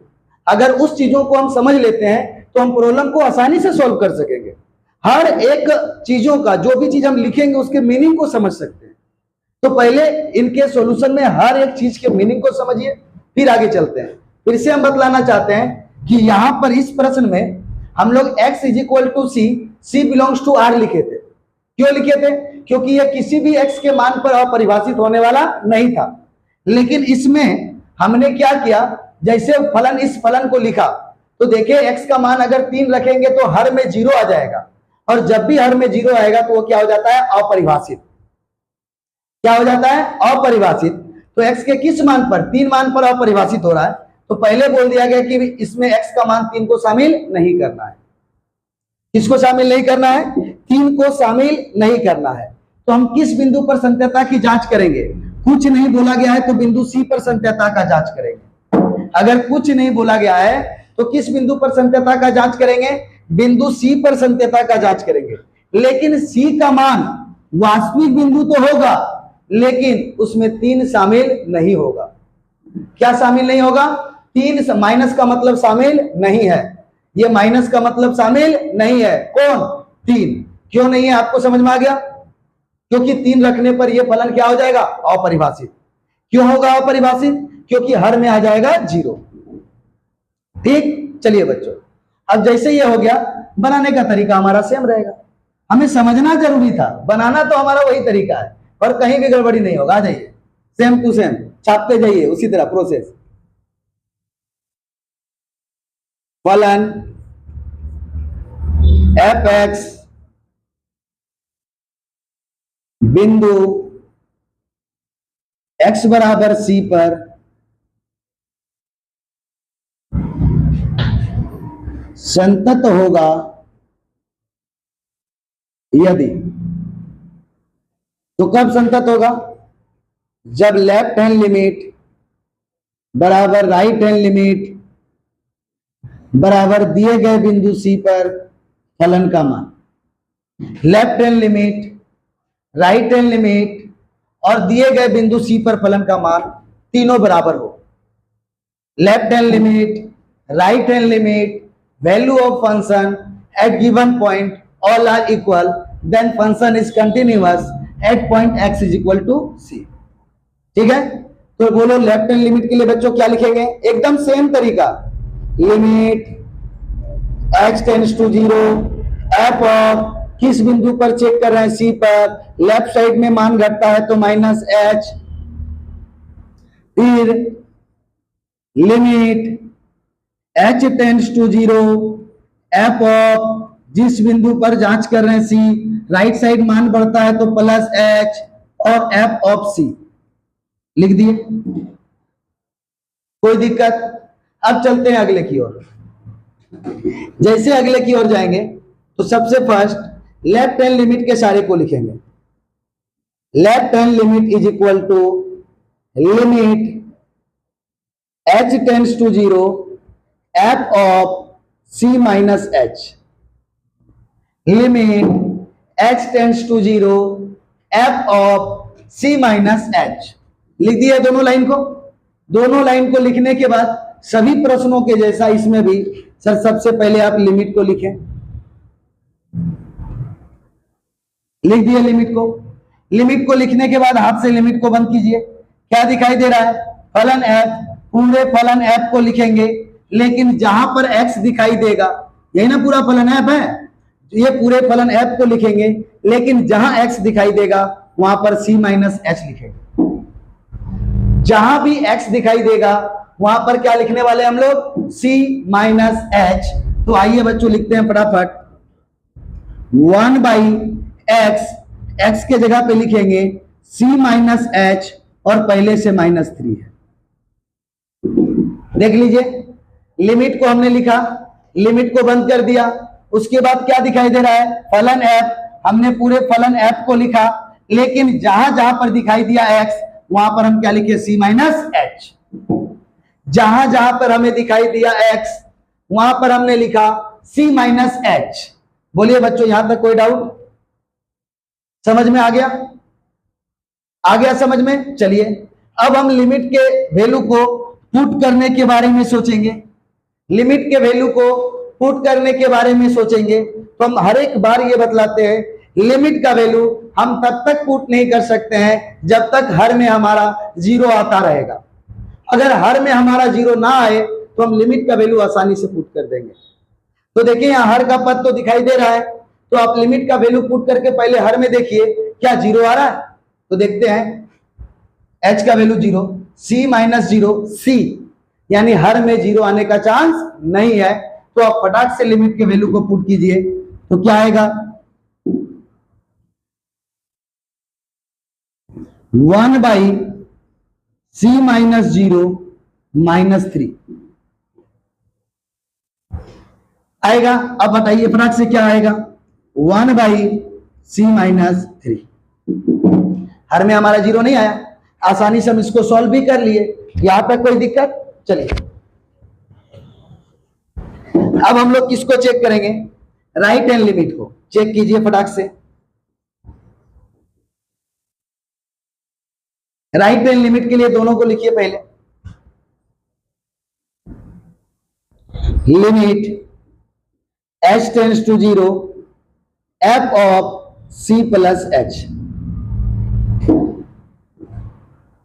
अगर उस चीजों को हम समझ लेते हैं, तो हम प्रॉब्लम को आसानी से सॉल्व कर सकेंगे। हर एक चीजों का, जो भी चीज हम लिखेंगे उसके मीनिंग को समझ सकते हैं। तो पहले इनके सॉल्यूशन में हर एक चीज के मीनिंग को समझिए, फिर आगे चलते हैं। फिर से हम बतलाना चाहते हैं कि यहां पर इस प्रश्न में हम लोग x is equal to C belongs to R लिखे थे। क्यों लिखे थे? क्योंकि यह किसी भी x के मान पर अपरिभाषित होने वाला नहीं था। लेकिन इसमें हमने क्या किया, जैसे फलन, इस फलन को लिखा, तो देखिए x का मान अगर 3 रखेंगे तो हर में 0 आ जाएगा, और जब भी हर में 0 आएगा तो वो क्या हो जाता है, अपरिभाषित। क्या हो जाता है, अपरिभाषित। तो x के किस मान पर, 3 मान पर अपरिभाषित हो रहा है, तो पहले बोल दिया गया कि इसमें x का मान 3 को शामिल नहीं करना है। किसको शामिल नहीं करना है, 3 को शामिल नहीं करना है। तो हम किस बिंदु पर संत्यता की जांच करेंगे? कुछ नहीं बोला गया है तो बिंदु C पर संत्यता का जांच करेंगे। अगर कुछ नहीं बोला गया है तो किस बिंदु पर संत्यता का जांच करेंगे? बिंदु C पर संत्यता का जांच करेंगे। लेकिन C का मान वास्तविक बिंदु तो होगा, लेकिन उसमें 3 शामिल नहीं होगा। क्या शामिल नहीं होगा? 3 माइनस का मतलब शामिल नहीं है। ये माइनस का मतलब शामिल नहीं है। कौन? 3। क्यों नहीं है, आपको समझ में आ गया? क्योंकि 3 रखने पर यह फलन क्या हो जाएगा, अपरिभाषित। क्यों होगा अपरिभाषित? क्योंकि हर में आ जाएगा 0। ठीक, चलिए बच्चों, अब जैसे ये हो गया, बनाने का तरीका हमारा सेम रहेगा। हमें समझना जरूरी था, बनाना तो हमारा वही तरीका है, और कहीं भी गड़बड़ी नहीं होगा। आ जाइए, सेम टू सेम छापते जाइए, उसी तरह प्रोसेस। फलन fx बिंदु x बराबर C पर संतत होगा यदि, तो कब संतत होगा? जब लेफ्ट हैंड लिमिट बराबर राइट हैंड लिमिट बराबर दिए गए बिंदु C पर फलन का मान, left hand limit, right hand limit और दिए गए बिंदु C पर फलन का मान तीनों बराबर हो। Left hand limit, right hand limit, value of function at given point all are equal, then function is continuous at point x is equal to c। ठीक है, तो बोलो लेफ्ट हैंड लिमिट के लिए बच्चों क्या लिखेंगे? एकदम सेम तरीका, limit x tends to 0 f of, किस बिंदु पर चेक कर रहे हैं? c पर, लेफ्ट साइड में मान घटता है तो माइनस h, फिर limit h tends to 0 f of, जिस बिंदु पर जांच कर रहे हैं c, राइट साइड मान बढ़ता है तो प्लस h और f ऑफ c लिख दिए। कोई दिक्कत? अब चलते हैं अगले की ओर। जैसे अगले की ओर जाएंगे तो सबसे फर्स्ट लेफ्ट हैंड लिमिट के सारे को लिखेंगे। Left hand limit is equal to limit h tends to 0 f of c minus h, limit h tends to 0 f of c minus h। लिख दिया दोनों लाइन को। दोनों लाइन को लिखने के बाद सभी प्रश्नों के जैसा इसमें भी सर सबसे पहले आप लिमिट को लिखें। लिख दिए लिमिट को। लिमिट को लिखने के बाद हाथ से लिमिट को बंद कीजिए। क्या दिखाई दे रहा है? फलन f, पूरे फलन f को लिखेंगे, लेकिन जहां पर x दिखाई देगा, यही ना पूरा फलन f है, ये पूरे फलन f को लिखेंगे, लेकिन जहां x दिखाई देगा वहां पर c माइनस h लिखेंगे। जहां भी x दिखाई देगा वहां पर क्या लिखने वाले हम लोग? c minus h। तो आइए बच्चों लिखते हैं फटाफट, 1 बाई x, x के जगह पे लिखेंगे c माइनस h और पहले से -3 है। देख लीजिए, लिमिट को हमने लिखा, लिमिट को बंद कर दिया, उसके बाद क्या दिखाई दे रहा है? फलन f, हमने पूरे फलन f को लिखा, लेकिन जहां जहां पर दिखाई दिया x वहां पर हम क्या लिखे? c minus h। जहां जहां पर हमें दिखाई दिया x वहां पर हमने लिखा c माइनस h। बोलिए बच्चों, यहां तक कोई डाउट? समझ में आ गया? आ गया समझ में? चलिए अब हम लिमिट के वैल्यू को पुट करने के बारे में सोचेंगे। लिमिट के वैल्यू को पुट करने के बारे में सोचेंगे तो हम हर एक बार ये बतलाते हैं, लिमिट का वैल्यू हम तब तक पुट नहीं कर सकते हैं जब तक हर में हमारा 0 आता रहेगा। अगर हर में हमारा 0 ना आए तो हम लिमिट का वैल्यू आसानी से पुट कर देंगे। तो देखिए यहाँ हर का पद तो दिखाई दे रहा है, तो आप लिमिट का वैल्यू पुट करके पहले हर में देखिए क्या 0 आ रहा है। तो देखते हैं, h का वैल्यू 0, c माइनस 0 c, यानी हर में 0 आने का चांस नहीं है। तो आप फटाक से लिमिट के वैल्यू को पुट कीजिए, तो क्या आएगा? 1 बाई c माइनस 0 -3 आएगा। अब बताइए फटाक से क्या आएगा? 1 बाई c माइनस 3। हर में हमारा 0 नहीं आया, आसानी से हम इसको सॉल्व भी कर लिए। यहां तक कोई दिक्कत? चलिए अब हम लोग किसको चेक करेंगे? राइट हैंड लिमिट को चेक कीजिए फटाक से। राइट हैंड लिमिट के लिए दोनों को लिखिए पहले। Limit h tends to 0 f of c plus h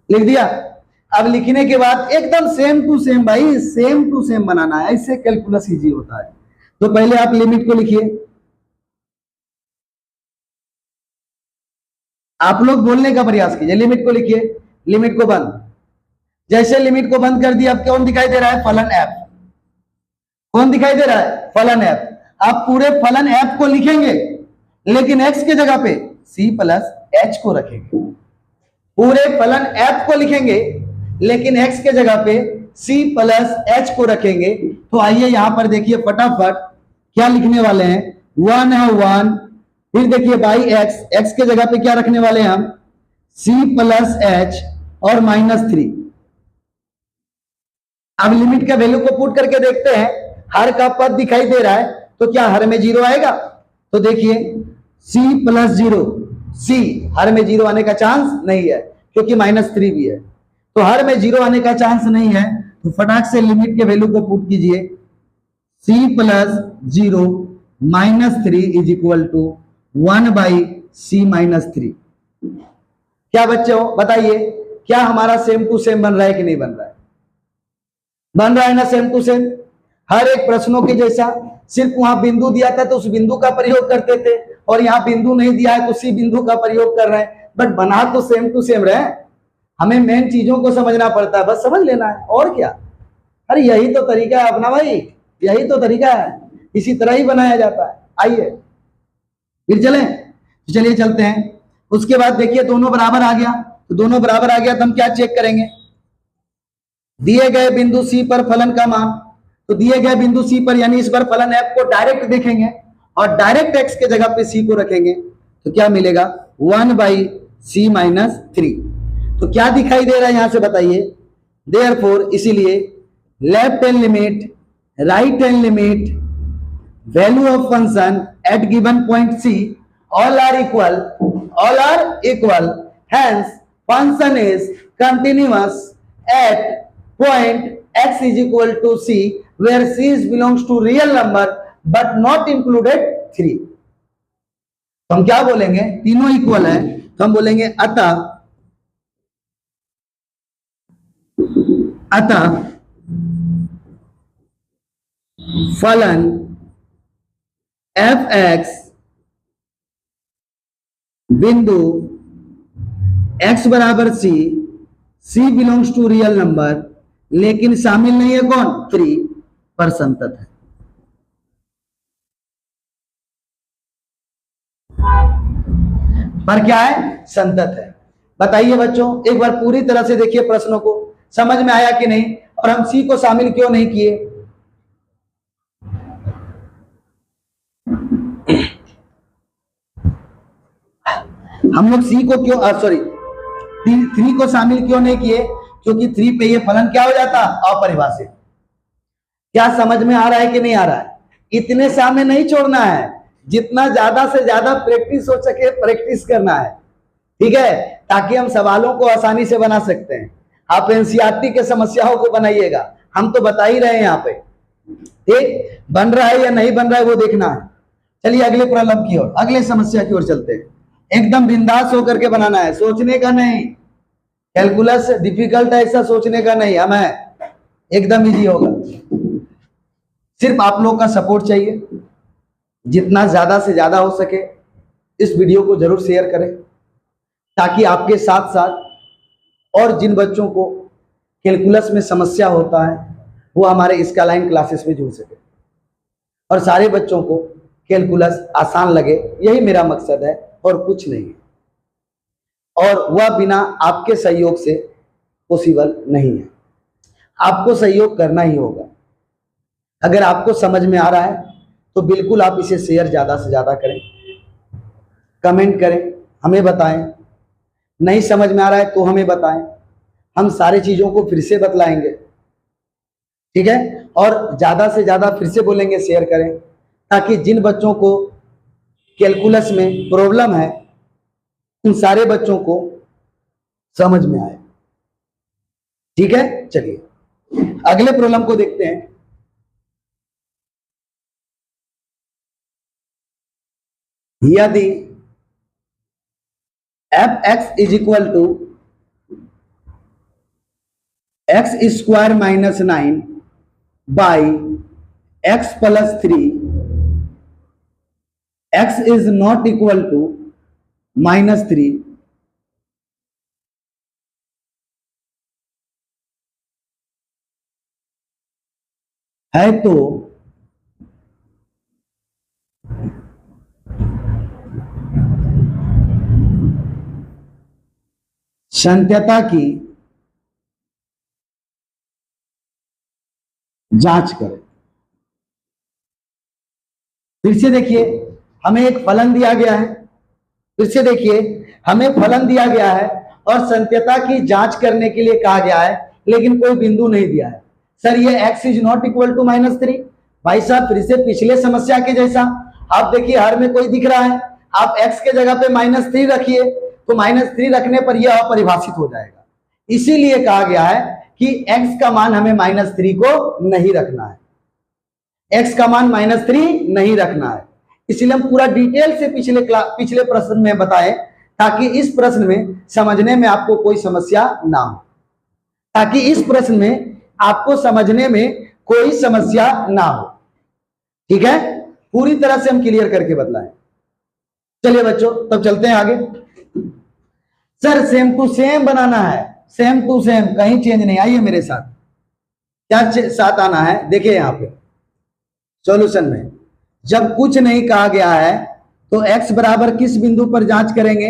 लिख दिया। अब लिखने के बाद एकदम सेम टू सेम, भाई सेम टू सेम बनाना है, इससे कैलकुलस इजी होता है। तो पहले आप लिमिट को लिखिए। आप लोग बोलने का प्रयास कीजिए। लिमिट को लिखिए, लिमिट को बंद। जैसे लिमिट को बंद कर दिया, अब कौन दिखाई दे रहा है? फलन f। कौन दिखाई दे रहा है? फलन f। आप पूरे फलन f को लिखेंगे, लेकिन x के जगह पे c प्लस h को रखेंगे। पूरे फलन f को लिखेंगे, लेकिन x के जगह पे c प्लस h को रखेंगे। तो आइए यहां पर देखिए फटाफट क्या लिखने वाले हैं? 1 है 1, फिर देखिए बाई x, x के जगह पे क्या रखने वाले हैं हम? c प्लस h और -3। अब लिमिट का वैल्यू को पुट करके देखते हैं। हर का पद दिखाई दे रहा है, तो क्या हर में 0 आएगा? तो देखिए c प्लस 0, c हर में 0 आने का चांस नहीं है, क्योंकि -3 भी है। तो हर में 0 आने का चांस नहीं है, तो फटाक से लिमिट के वैल्यू को पुट कीजिए, c plus 0 minus 3 is equal to 1/c-3। क्या बच्चों बताइए, क्या हमारा सेम टू सेम बन रहा है कि नहीं बन रहा है? बन रहा है ना सेम टू सेम, हर एक प्रश्नों के जैसा। सिर्फ वहां बिंदु दिया था तो उस बिंदु का प्रयोग करते थे, और यहाँ बिंदु नहीं दिया है तो उसी बिंदु का प्रयोग कर रहे हैं, बट बना तो सेम टू सेम रहे। हमें मेन चीजों को समझना पड़ता है, बस समझ लेना है, और क्या। अरे यही तो तरीका है अपना भाई, यही तो तरीका है, इसी तरह ही बनाया जाता है। आइए फिर चलिए चलते हैं। उसके बाद देखिए दोनों बराबर आ गया, तो दोनों बराबर आ गया तो हम क्या चेक करेंगे, दिए गए बिंदु सी पर फलन का मान, तो दिए गए बिंदु सी पर यानी इस बार फलन एफ को डायरेक्ट देखेंगे और डायरेक्ट एक्स के जगह पे सी को रखेंगे, तो क्या मिलेगा 1/c-3। तो क्या दिखाई दे रहा है यहां से बताइए, देयरफॉर इसीलिए left hand limit, right hand limit, value of function at given point c all are equal, hence function is continuous at point x is equal to c where c is belongs to real number but not included 3। तो हम क्या बोलेंगे, तीनों equal है तो हम बोलेंगे अतः फलन fx बिंदु x बराबर c, c belongs to real number, लेकिन शामिल नहीं है कौन, 3 पर संतत है। पर क्या है, संतत है। बताइए बच्चों एक बार पूरी तरह से देखिए प्रश्नों को, समझ में आया कि नहीं, और हम c को शामिल क्यों नहीं किए। हम लोग सी को क्यों सॉरी 3 को शामिल क्यों नहीं किए, क्योंकि 3 पे ये फलन क्या हो जाता, अपरिभाषित। क्या समझ में आ रहा है कि नहीं आ रहा है? इतने सामने नहीं छोड़ना है, जितना ज्यादा से ज्यादा प्रैक्टिस हो सके प्रैक्टिस करना है, ठीक है, ताकि हम सवालों को आसानी से बना सकते हैं। आप एनसीईआरटी के समस्याओं को बनाइएगा, हम तो बता ही रहे हैं यहाँ पे, ठीक, बन रहा है या नहीं बन रहा है वो देखना है। चलिए अगले प्रॉब्लम की ओर, अगले समस्या की ओर चलते हैं। एकदम बिंदास होकर के बनाना है, सोचने का नहीं, कैलकुलस डिफिकल्ट है ऐसा सोचने का नहीं, हमें एकदम इजी होगा। सिर्फ आप लोग का सपोर्ट चाहिए, जितना ज्यादा से ज्यादा हो सके इस वीडियो को जरूर शेयर करें, ताकि आपके साथ साथ और जिन बच्चों को कैलकुलस में समस्या होता है वो हमारे स्कालाइन क्लासेस में जुड़ सके और सारे बच्चों को कैलकुलस आसान लगे, यही मेरा मकसद है और कुछ नहीं है। और वह बिना आपके सहयोग से पॉसिबल नहीं है, आपको सहयोग करना ही होगा। अगर आपको समझ में आ रहा है तो बिल्कुल आप इसे शेयर ज्यादा से ज्यादा करें, कमेंट करें, हमें बताएं। नहीं समझ में आ रहा है तो हमें बताएं, हम सारी चीजों को फिर से बतलाएंगे, ठीक है। और ज्यादा से ज्यादा फिर से बोलेंगे शेयर करें, ताकि जिन बच्चों को कैलकुलस में प्रॉब्लम है उन सारे बच्चों को समझ में आए, ठीक है। चलिए अगले प्रॉब्लम को देखते हैं। यदि f(x) is equal to x square minus 9 by x plus 3, x is not equal to -3, है तो संत्यता की जांच करें। फिर से देखिए हमें एक फलन दिया गया है, फिर से देखिए हमें फलन दिया गया है और संत्यता की जांच करने के लिए कहा गया है, लेकिन कोई बिंदु नहीं दिया है। सर ये x is not equal to -3, भाई साहब फिर से पिछले समस्या के जैसा। आप देखिए हर में कोई दिख रहा है, आप x के जगह पे -3 रखिए, तो -3 रखने पर यह अपरिभाषित हो जाएगा। इसीलिए कहा गया है कि x का मान हमें -3 को नहीं रखना है, x का मान -3 नहीं रखना है। इसलिए हम पूरा डिटेल से पिछले प्रश्न में बताए, ताकि इस प्रश्न में समझने में आपको कोई समस्या ना हो, ताकि इस प्रश्न में आपको समझने में कोई समस्या ना हो। ठीक है, पूरी तरह से हम क्लियर करके बतलाएं। चलिए बच्चों, तब चलते हैं आगे। सर सेम टू सेम बनाना है, सेम टू सेम, कहीं चेंज नहीं। आइए मेरे साथ, क्या साथ आना है, देखिए यहां पे सॉल्यूशन में जब कुछ नहीं कहा गया है तो x बराबर किस बिंदु पर जांच करेंगे,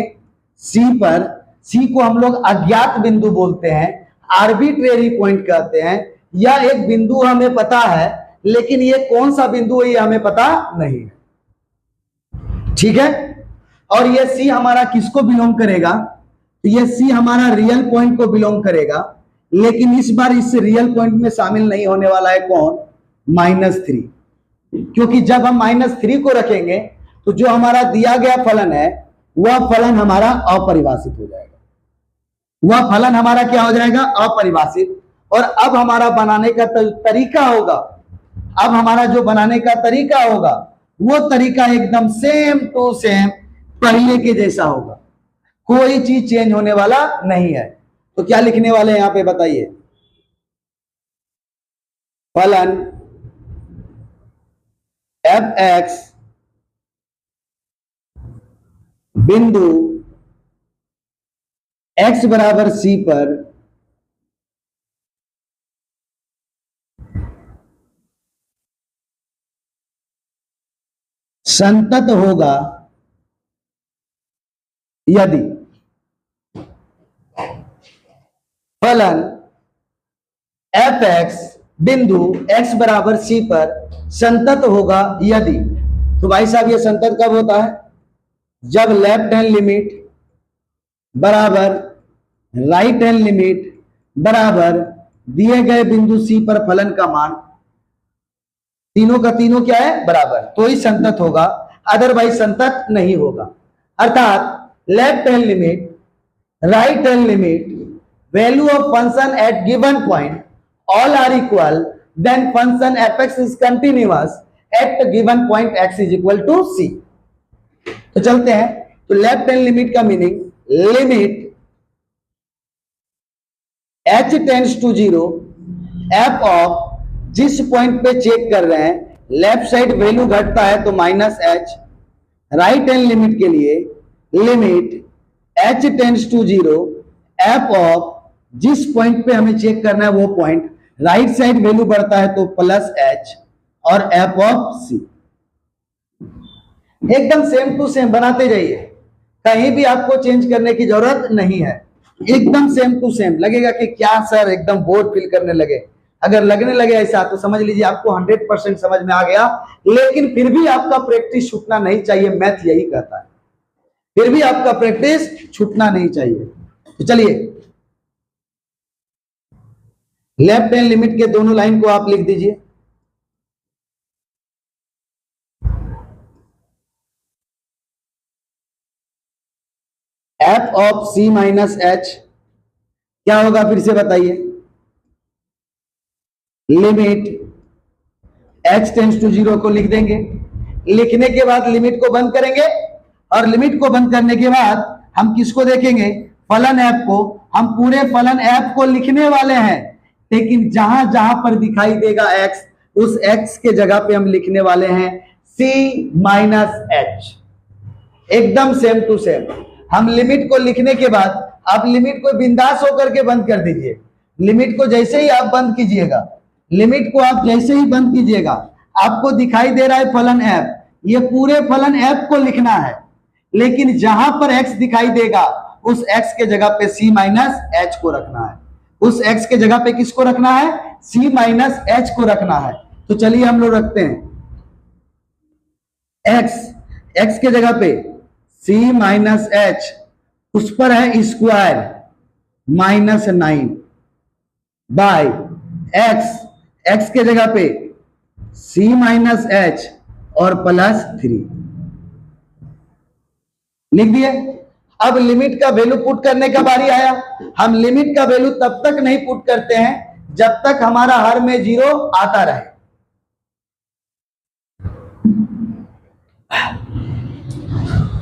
C पर। C को हम लोग अज्ञात बिंदु बोलते हैं, आर्बिट्रेरी पॉइंट कहते हैं। या एक बिंदु हमें पता है, लेकिन ये कौन सा बिंदु है ये हमें पता नहीं है। ठीक है, और ये C हमारा किसको बिलोंग करेगा, तो ये C हमारा रियल पॉइंट को बिलोंग करेगा। लेकिन इस बार इस रियल पॉइंट में शामिल नहीं होने वाला है कौन, -3, क्योंकि जब हम -3 को रखेंगे तो जो हमारा दिया गया फलन है वह फलन हमारा अपरिभाषित हो जाएगा, वह फलन हमारा क्या हो जाएगा, अपरिभाषित। और अब हमारा बनाने का तरीका होगा, अब हमारा जो बनाने का तरीका होगा वो तरीका एकदम सेम टू सेम पहले के जैसा होगा, कोई चीज चेंज होने वाला नहीं है। तो क्या लिखने वाले हैं यहां पे बताइए, फलन f(x) बिंदु x बराबर C पर संतत होगा यदि फलन f(x) बिंदु x बराबर C पर संतत होगा यदि। तो भाई साहब ये संतत कब होता है, जब लेफ्ट हैंड लिमिट बराबर राइट हैंड लिमिट बराबर दिए गए बिंदु C पर फलन का मान तीनों का तीनों क्या है, बराबर, तो ही संतत होगा, अदरवाइज संतत नहीं होगा। अर्थात left hand limit, right hand limit, value of function at given point all are equal, then function f(x) is continuous at given point x is equal to C। तो चलते हैं, तो लेफ्ट हैंड लिमिट का meaning, limit h tends to 0 f of, जिस point पे check कर रहे हैं लेफ्ट साइड वैल्यू घटता है तो -h। राइट हैंड लिमिट के लिए limit h tends to 0 f of, जिस पॉइंट पे हमें चेक करना है वो पॉइंट राइट साइड वैल्यू बढ़ता है तो +h, और f ऑफ C। एकदम सेम टू सेम बनाते जाइए, कहीं भी आपको चेंज करने की जरूरत नहीं है, एकदम सेम टू सेम। लगेगा कि क्या सर एकदम बोर्ड फील करने लगे, अगर लगने लगे ऐसा तो समझ लीजिए आपको 100% समझ में आ गया। लेकिन फिर भी आपका प्रैक्टिस छूटना नहीं चाहिए, मैथ यही कहता है, फिर भी आपका प्रैक्टिस छूटना नहीं चाहिए। तो चलिए, लेफ्ट हैंड लिमिट के दोनों लाइन को आप लिख दीजिए, f of C minus h क्या होगा फिर से बताइए, लिमिट h टेंड्स टू 0 को लिख देंगे। लिखने के बाद लिमिट को बंद करेंगे, और लिमिट को बंद करने के बाद हम किसको देखेंगे, फलन f को। हम पूरे फलन f को लिखने वाले हैं, लेकिन जहां जहां पर दिखाई देगा x, उस x के जगह पे हम लिखने वाले हैं C माइनस h, एकदम सेम टू सेम। हम लिमिट को लिखने के बाद आप लिमिट को बिंदास होकर के बंद कर दीजिए। लिमिट को जैसे ही आप बंद कीजिएगा, लिमिट को आप जैसे ही बंद कीजिएगा, आपको दिखाई दे रहा है फलन f, ये पूरे फलन f को लिखना है, लेकिन जहां पर x दिखाई देगा उस x के जगह पे C माइनस h को रखना है, उस x के जगह पे किसको रखना है, C माइनस h को रखना है। तो चलिए हम लोग रखते हैं x के जगह पे C माइनस h, उस पर है स्क्वायर -9 बाय x के जगह पे C माइनस h और +3 लिख दिए। अब लिमिट का वैल्यू पुट करने का बारी आया। हम लिमिट का वैल्यू तब तक नहीं पुट करते हैं जब तक हमारा हर में 0 आता रहे।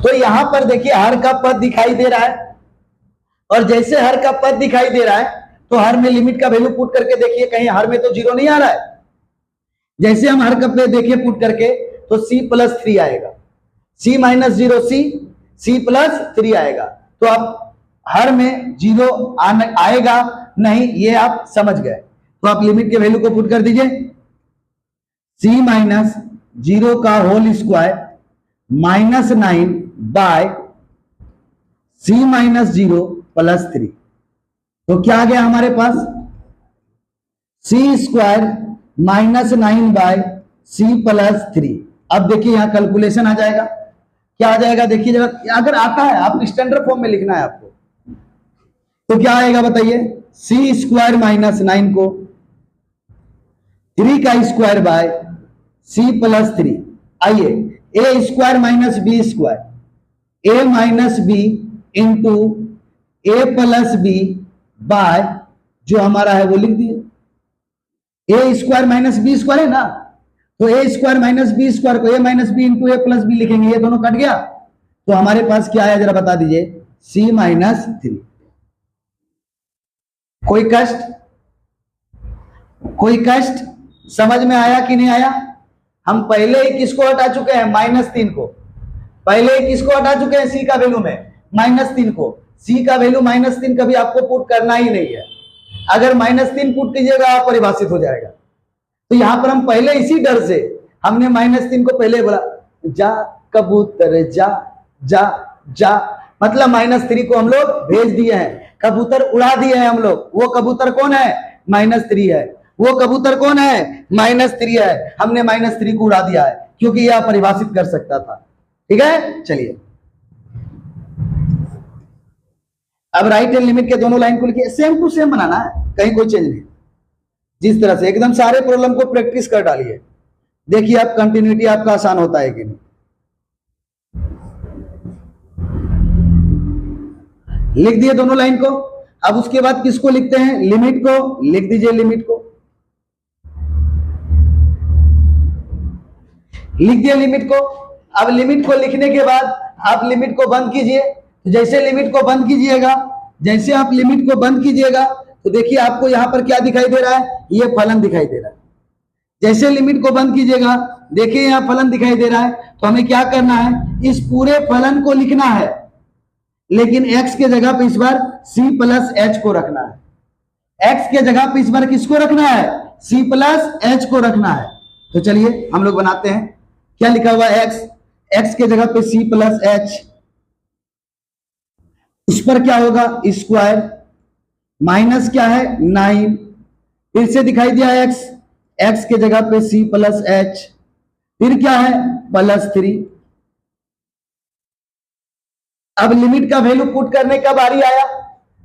तो यहां पर देखिए हर का पद दिखाई दे रहा है, और जैसे हर का पद दिखाई दे रहा है तो हर में लिमिट का वैल्यू पुट करके देखिए, कहीं हर में तो 0 नहीं आ रहा है। जैसे हम हर का पे देखिए पुट करके तो c+3 आएगा, c - 0 c +3 आएगा। तो अब हर में 0 आएगा नहीं, ये आप समझ गए। तो आप लिमिट के वैल्यू को पुट कर दीजिए, c - 0 का होल स्क्वायर -9 बाय c - 0 +3। तो क्या आ गया हमारे पास, c² -9 बाय c +3। अब देखिए यहां कैलकुलेशन आ जाएगा, क्या आ जाएगा देखिए जरा, अगर आता है आप स्टैंडर्ड फॉर्म में लिखना है आपको, तो क्या आएगा बताइए, c² -9 को 3 का स्क्वायर बाय c +3। आइए a² - b², a - b into a + b by जो हमारा है वो लिख दिए, a² - b² है ना, तो a² - b² को a - b into a + b लिखेंगे, ये दोनों कट गया। तो हमारे पास क्या आया जरा बता दीजिए, c - 3। कोई कष्ट समझ में आया कि नहीं आया? हम पहले ही किसको हटा चुके हैं, -3 को। पहले ही किसको हटा चुके हैं, c का वैल्यू में -3 को। c का वैल्यू -3 कभी आपको पुट करना ही नहीं है। अगर -3 पुट कीजिएगा आप परिभाषित हो जाएगा। तो यहां पर हम पहले इसी डर से हमने -3 को पहले बोला, जा कबूतर जा जा जा, मतलब -3 को हम लोग भेज दिए हैं, कबूतर उड़ा दिए हैं हम लोग। वो कबूतर कौन है, -3 है। वो कबूतर कौन है, -3 है। हमने -3 को उड़ा दिया है क्योंकि यह परिभाषित कर सकता था। ठीक है, चलिए अब राइट हैंड लिमिट के दोनों लाइन को लिखिए, सेम टू सेम बनाना है, कहीं कोई चेंज नहीं। जिस तरह से एकदम सारे प्रॉब्लम को प्रैक्टिस कर डालिए, देखिए अब कंटिन्यूटी आपका आसान होता है कि नहीं। लिख दिए दोनों लाइन को। अब उसके बाद किसको लिखते हैं, लिमिट को। लिख दीजिए लिमिट को, लिख दिया लिमिट को। अब लिमिट को लिखने के बाद आप लिमिट को बंद कीजिए। तो जैसे लिमिट को बंद कीजिएगा, जैसे आप लिमिट को बंद कीजिएगा तो देखिए आपको यहां पर क्या दिखाई दे रहा है, ये फलन दिखाई दे रहा है। जैसे लिमिट को बंद कीजिएगा देखिए यहां फलन दिखाई दे रहा है। तो हमें क्या करना है, इस पूरे फलन को लिखना है, लेकिन x के जगह पे इस बार c + h को रखना है। x के जगह पे इस बार किसको रखना है, c + h को रखना है। तो चलिए हम लोग बनाते हैं, क्या लिखा हुआ है x के जगह पे c + h, उस पर क्या होगा स्क्वायर, माइनस क्या है 9, फिर से दिखाई दिया x के जगह पे c + h, फिर क्या है +3। अब लिमिट का वैल्यू पुट करने का बारी आया,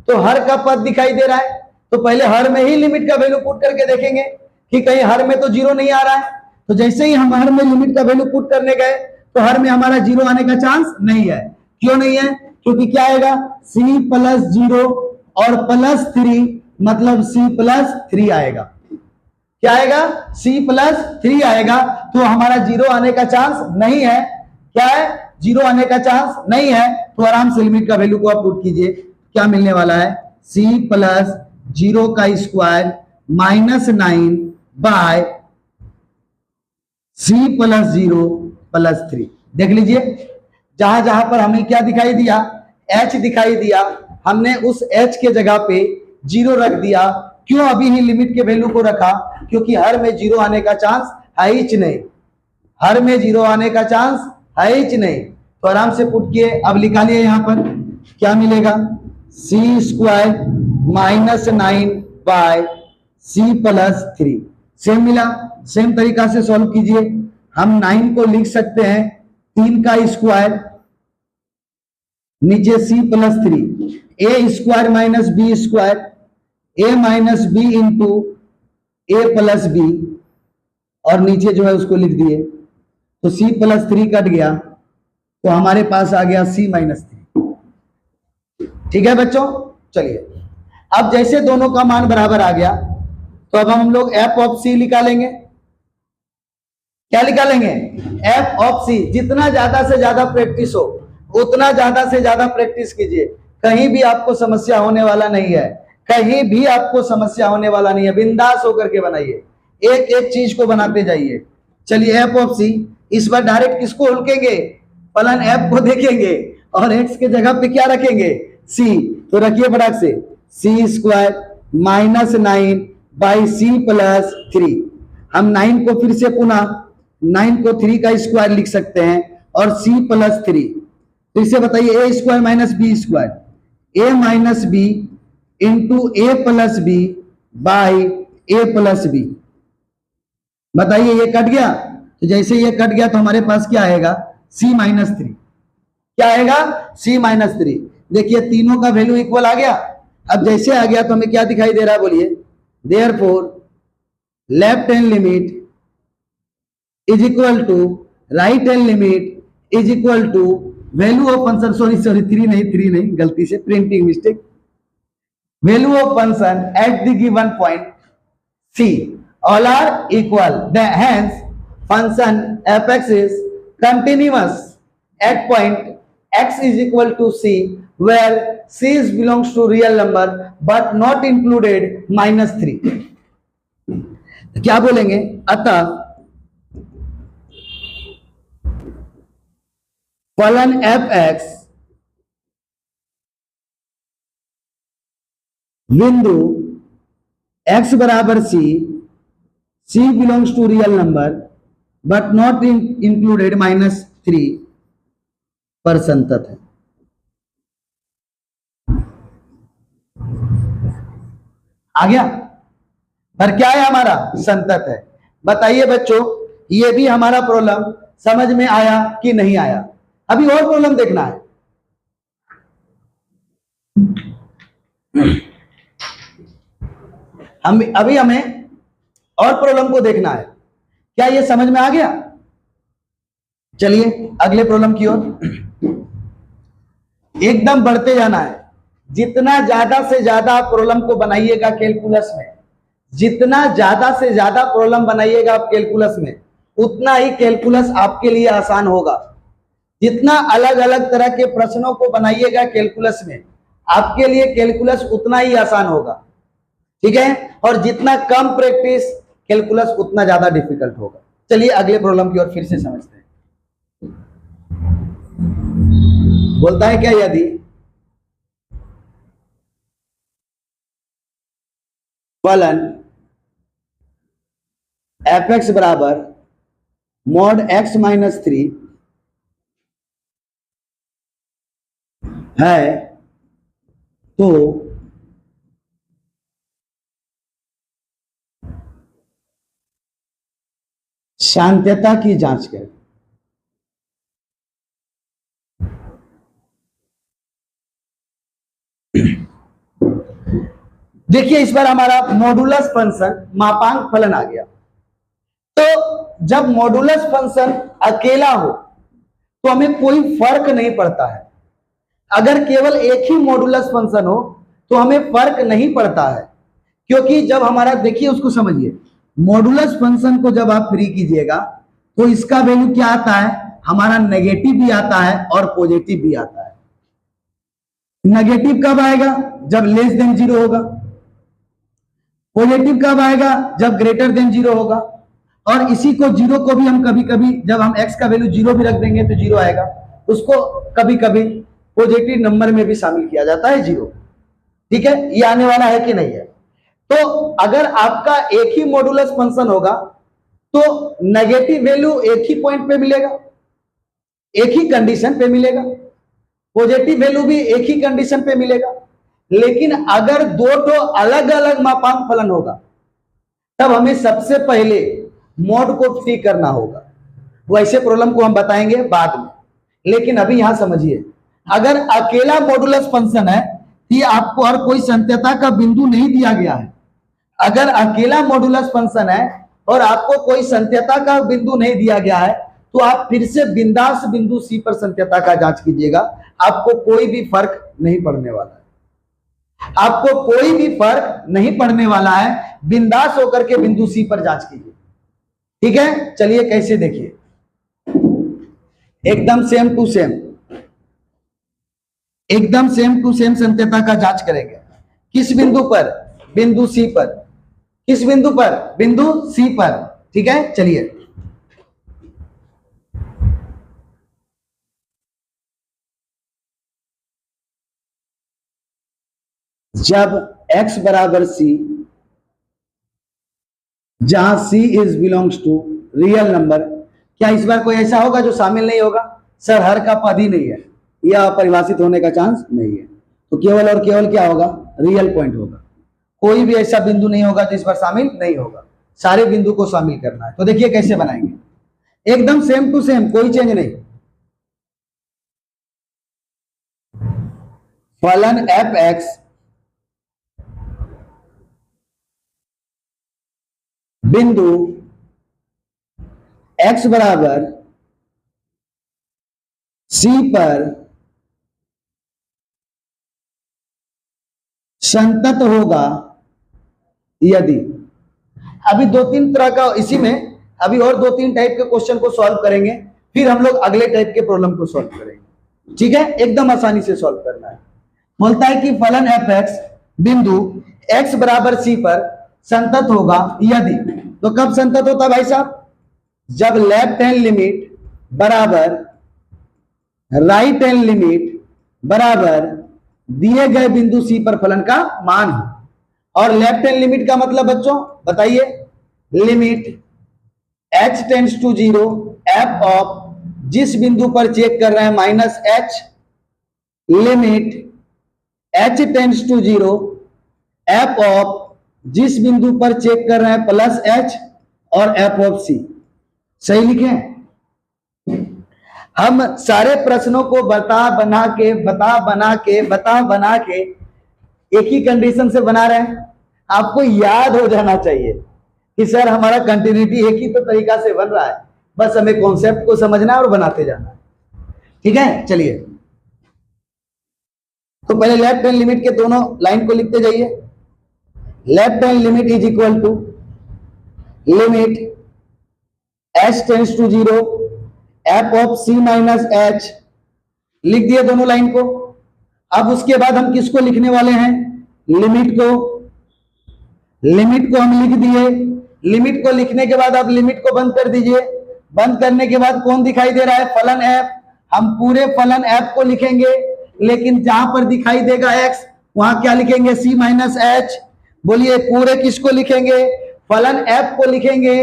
तो हर का पद दिखाई दे रहा है। तो पहले हर में ही लिमिट का वैल्यू पुट करके देखेंगे कि कहीं हर में तो 0 नहीं आ रहा है। तो जैसे ही हम हर में लिमिट का वैल्यू पुट करने गए तो हर में हमारा 0 आने का चांस नहीं है। क्यों नहीं है, क्योंकि क्या आएगा c + 0 और +3 मतलब c + 3 आएगा। क्या आएगा, c + 3 आएगा। तो हमारा 0 आने का चांस नहीं है। क्या है, 0 आने का चांस नहीं है। तो आराम से लिमिट का वैल्यू को आप पुट कीजिए, क्या मिलने वाला है, c + 0 का स्क्वायर -9 बाय c + 0 +3। देख लीजिए जहां जहां पर हमें क्या दिखाई दिया, h दिखाई दिया, हमने उस h के जगह पे 0 रख दिया। क्यों अभी ही लिमिट के वैल्यू को रखा, क्योंकि हर में 0 आने का चांस है ही नहीं, हर में 0 आने का चांस है ही नहीं। तो आराम से पुट किए, अब निकालिए यहां पर क्या मिलेगा, c² -9 बाय c + 3। सेम मिला, सेम तरीका से सॉल्व कीजिए। हम 9 को लिख सकते हैं 3 का स्क्वायर, नीचे c + 3, a² - b², a - b into a + b, और नीचे जो है उसको लिख दिए। तो c + 3 कट गया, तो हमारे पास आ गया c - 3। ठीक है बच्चों, चलिए अब जैसे दोनों का मान बराबर आ गया तो अब हम लोग एफ ऑफ सी निकालेंगे। क्या निकालेंगे? एफ ऑफ सी। जितना ज्यादा से ज्यादा प्रैक्टिस हो उतना ज्यादा से ज्यादा प्रैक्टिस कीजिए, कहीं भी आपको समस्या होने वाला नहीं है, कहीं भी आपको समस्या होने वाला नहीं है। बिंदास होकर के बनाइए, एक एक चीज को बनाते जाइए। चलिए एफ ऑफ सी, इस बार डायरेक्ट किसको उल्केंगे? फलन एफ को देखेंगे और एक्स के जगह पे क्या रखेंगे? सी। तो रखिए फटाक से, C square minus 9 by C plus 3। हम 9 को फिर से पुनः 9 को 3 का स्क्वायर लिख सकते हैं और c प्लस 3। फिर से बताइए, A square minus B square, A minus B into A plus B by A plus B. बताइए ये कट गया, तो जैसे ये कट गया तो हमारे पास क्या आएगा? c minus 3। क्या आएगा? c minus 3। देखिए तीनों का वैल्यू इक्वल आ गया। अब जैसे आ गया तो हमें क्या दिखाई दे रहा है? बोलिए, therefore left hand limit is equal to right hand limit is equal to value of function, sorry 3 नहीं, गलती से printing mistake, value of function at the given point c all are equal, hence function fx is continuous at point x is equal to c where c is belongs to real number but not included -3। क्या बोलेंगे? अतः फलन fx बिंदु x बराबर c belongs to real number but not included -3 पर संतत है। आ गया? पर क्या है हमारा? संतत है। बताइए बच्चों, ये भी हमारा प्रॉब्लम समझ में आया कि नहीं आया? अभी और प्रॉब्लम देखना है। हमें और प्रॉब्लम को देखना है। क्या ये समझ में आ गया? चलिए अगले प्रॉब्लम की ओर एकदम बढ़ते जाना है। जितना ज्यादा से ज्यादा आप प्रॉब्लम को बनाइएगा कैलकुलस में, जितना ज्यादा से ज्यादा प्रॉब्लम बनाइएगा आप कैलकुलस में, उतना ही कैलकुलस आपके लिए आसान होगा। जितना अलग अलग तरह के प्रश्नों को बनाइएगा कैलकुलस में, आपके लिए कैलकुलस उतना ही आसान होगा। ठीक है? और जितना कम प्रैक्टिस कैलकुलस उतना ज्यादा डिफिकल्ट होगा। चलिए अगले प्रॉब्लम की ओर फिर से समझते हैं। बोलता है क्या? यदि फलन fx बराबर मॉड x माइनस 3 है तो शांतता की जांच करें। देखिए इस बार हमारा मॉडुलस फंक्शन मापांक फलन आ गया। तो जब मॉडुलस फंक्शन अकेला हो तो हमें कोई फर्क नहीं पड़ता है। अगर केवल एक ही मॉडुलस फंक्शन हो तो हमें फर्क नहीं पड़ता है, क्योंकि जब हमारा, देखिए उसको समझिए, मॉडुलस फंक्शन को जब आप फ्री कीजिएगा तो इसका वैल्यू क्या आता है? हमारा नेगेटिव भी आता है और पॉजिटिव भी आता है। नेगेटिव कब आएगा? जब लेस देन 0 होगा। पॉजिटिव कब आएगा? जब ग्रेटर देन 0 होगा। और इसी को 0 को भी हम कभी कभी, जब हम x का वैल्यू 0 भी रख देंगे तो 0 आएगा, उसको कभी कभी पॉजिटिव नंबर में भी शामिल किया जाता है 0। ठीक है? ये आने वाला है कि नहीं है? तो अगर आपका एक ही मॉडुलस फंक्शन होगा तो नेगेटिव वैल्यू एक ही पॉइंट पे मिलेगा, एक ही कंडीशन पे मिलेगा, पॉजिटिव वैल्यू भी एक ही कंडीशन पे मिलेगा। लेकिन अगर दो तो अलग अलग मापांक फलन होगा तब हमें सबसे पहले मॉड को फ्री करना होगा। वैसे प्रॉब्लम को हम बताएंगे बाद में, लेकिन अभी यहां समझिए, अगर अकेला मॉडुलस फंक्शन है कि आपको और कोई संत्यता का बिंदु नहीं दिया गया है, अगर अकेला मॉडुलस फंक्शन है और आपको कोई संत्यता का बिंदु नहीं दिया गया है तो आप फिर से बिंदास बिंदु सी पर संत्यता का जांच कीजिएगा, आपको कोई भी फर्क नहीं पड़ने वाला है। आपको कोई भी फर्क नहीं पड़ने वाला है, बिंदास होकर के बिंदु सी पर जांच कीजिए। ठीक है, चलिए कैसे देखिए, एकदम सेम टू सेम, एकदम सेम टू सेम संत्यता का जांच करेंगे। किस बिंदु पर? बिंदु सी पर। किस बिंदु पर? बिंदु सी पर। ठीक है, चलिए जब x बराबर c, जहां c is belongs to real number, क्या इस बार कोई ऐसा होगा जो शामिल नहीं होगा? सर हर का पद ही नहीं है, यह अपरिभाषित होने का चांस नहीं है, तो केवल और केवल क्या होगा? रियल पॉइंट होगा। कोई भी ऐसा बिंदु नहीं होगा जो इस पर शामिल नहीं होगा, सारे बिंदु को शामिल करना है। तो देखिए कैसे बनाएंगे, एकदम सेम टू सेम, कोई चेंज नहीं। फलन एफ एक्स बिंदु x बराबर c पर संतत होगा यदि, अभी दो तीन तरह का इसी में, अभी और दो तीन टाइप के क्वेश्चन को सॉल्व करेंगे, फिर हम लोग अगले टाइप के प्रॉब्लम को सॉल्व करेंगे। ठीक है, एकदम आसानी से सॉल्व करना है। बोलता है कि फलन एफ एक्स बिंदु x बराबर c पर संतत होगा यदि, तो कब संतत होता भाई साहब? जब लेफ्ट हैंड लिमिट बराबर राइट हैंड लिमिट बराबर दिए गए बिंदु सी पर फलन का मान हो। और लेफ्ट हैंड लिमिट का मतलब बच्चों बताइए, limit h tends to 0 f of, जिस बिंदु पर चेक कर रहे हैं minus h, limit h tends to 0 f of, जिस बिंदु पर चेक कर रहे हैं प्लस h, और f ऑफ c। सही लिखे? हम सारे प्रश्नों को बता बना के एक ही कंडीशन से बना रहे हैं। आपको याद हो जाना चाहिए कि सर हमारा कंटिन्यूटी एक ही तो तरीका से बन रहा है, बस हमें कॉन्सेप्ट को समझना है और बनाते जाना है। ठीक है, चलिए तो पहले लेफ्ट हैंड लिमिट के दोनों लाइन को लिखते जाइए। Left hand limit is equal to limit h tends to 0 f of c minus h, लिख दिए दोनों लाइन को। अब उसके बाद हम किसको लिखने वाले हैं? लिमिट को। लिमिट को हम लिख दिए। लिमिट को लिखने के बाद अब लिमिट को बंद कर दीजिए। बंद करने के बाद कौन दिखाई दे रहा है? फलन f। हम पूरे फलन f को लिखेंगे, लेकिन जहां पर दिखाई देगा x वहां क्या लिखेंगे? c minus h। बोलिए पूरे किसको लिखेंगे? फलन f को लिखेंगे।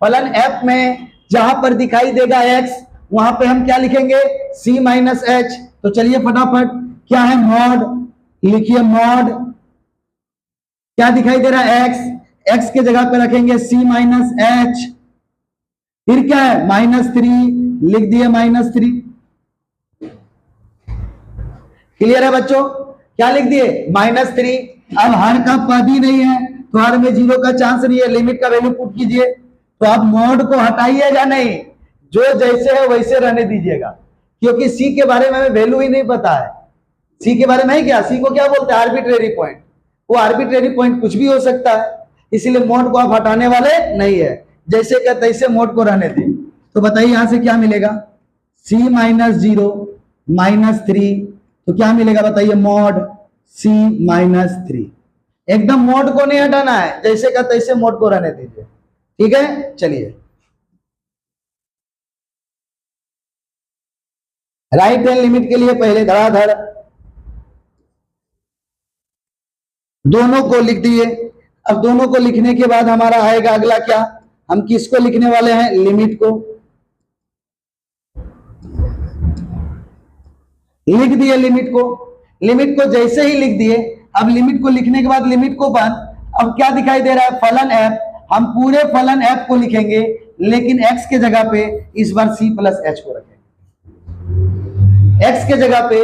फलन f में जहां पर दिखाई देगा x वहां पे हम क्या लिखेंगे? c minus h। तो चलिए फटाफट, क्या है? मॉड। लिखिए मॉड, क्या दिखाई दे रहा है? x के जगह पे रखेंगे c माइनस h, फिर क्या है? -3, लिख दिए -3। क्लियर है बच्चों? क्या लिख दिए? -3। अब हर का पद ही नहीं है तो हर में 0 का चांस नहीं है, लिमिट का वैल्यू पुट कीजिए। तो आप मॉड को हटाइएगा नहीं, जो जैसे है वैसे रहने दीजिएगा, क्योंकि सी के बारे में हमें वैल्यू ही नहीं पता है। सी के बारे में है क्या? सी को क्या बोलते हैं? Arbitrary point. वो आर्बिट्रेरी पॉइंट कुछ भी हो सकता है, इसीलिए मोड को आप हटाने वाले नहीं है, जैसे का तैसे मोड को रहने दें। तो बताइए यहां से क्या मिलेगा? c माइनस 0 -3, तो क्या मिलेगा बताइए? Mod c minus 3। एकदम मोड को नहीं हटाना है, जैसे का तैसे मोड को रहने दीजिए। ठीक है, चलिए राइट हैंड लिमिट के लिए पहले धड़ाधड़ दोनों को लिख दिए। अब दोनों को लिखने के बाद हमारा आएगा अगला क्या? हम किसको लिखने वाले हैं? लिमिट को। लिख दिए लिमिट को। लिमिट को जैसे ही लिख दिए, अब लिमिट को लिखने के बाद लिमिट को बंद। अब क्या दिखाई दे रहा है? फलन f। हम पूरे फलन f को लिखेंगे, लेकिन x के जगह पे इस बार c प्लस h को रखेंगे। x के जगह पे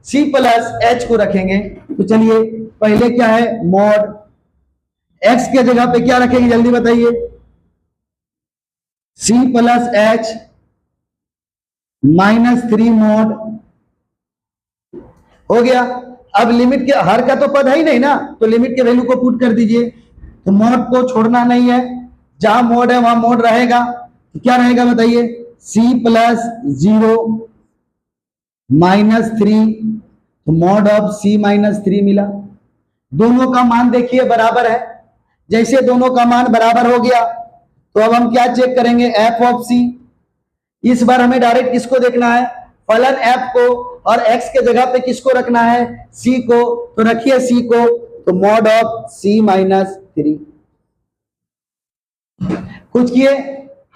c प्लस h को रखेंगे। तो चलिए पहले क्या है? मॉड। x के जगह पे क्या रखेंगे? जल्दी बताइए। c प्लस h -3 मॉड हो गया। अब लिमिट के हर का तो पद है ही नहीं ना, तो लिमिट के वैल्यू को पुट कर दीजिए। तो मोड को छोड़ना नहीं है, जहां मोड है वहां मोड रहेगा। तो क्या रहेगा बताइए, c+0 -3, तो मॉड ऑफ c-3 मिला। दोनों का मान देखिए बराबर है। जैसे दोनों का मान बराबर हो गया तो अब हम क्या चेक करेंगे, f ऑफ c। इस बार हमें डायरेक्ट किसको देखना है, फलन f को, और x के जगह पे किसको रखना है, c को। तो रखिए c को, तो मॉड ऑफ c-3। कुछ किए,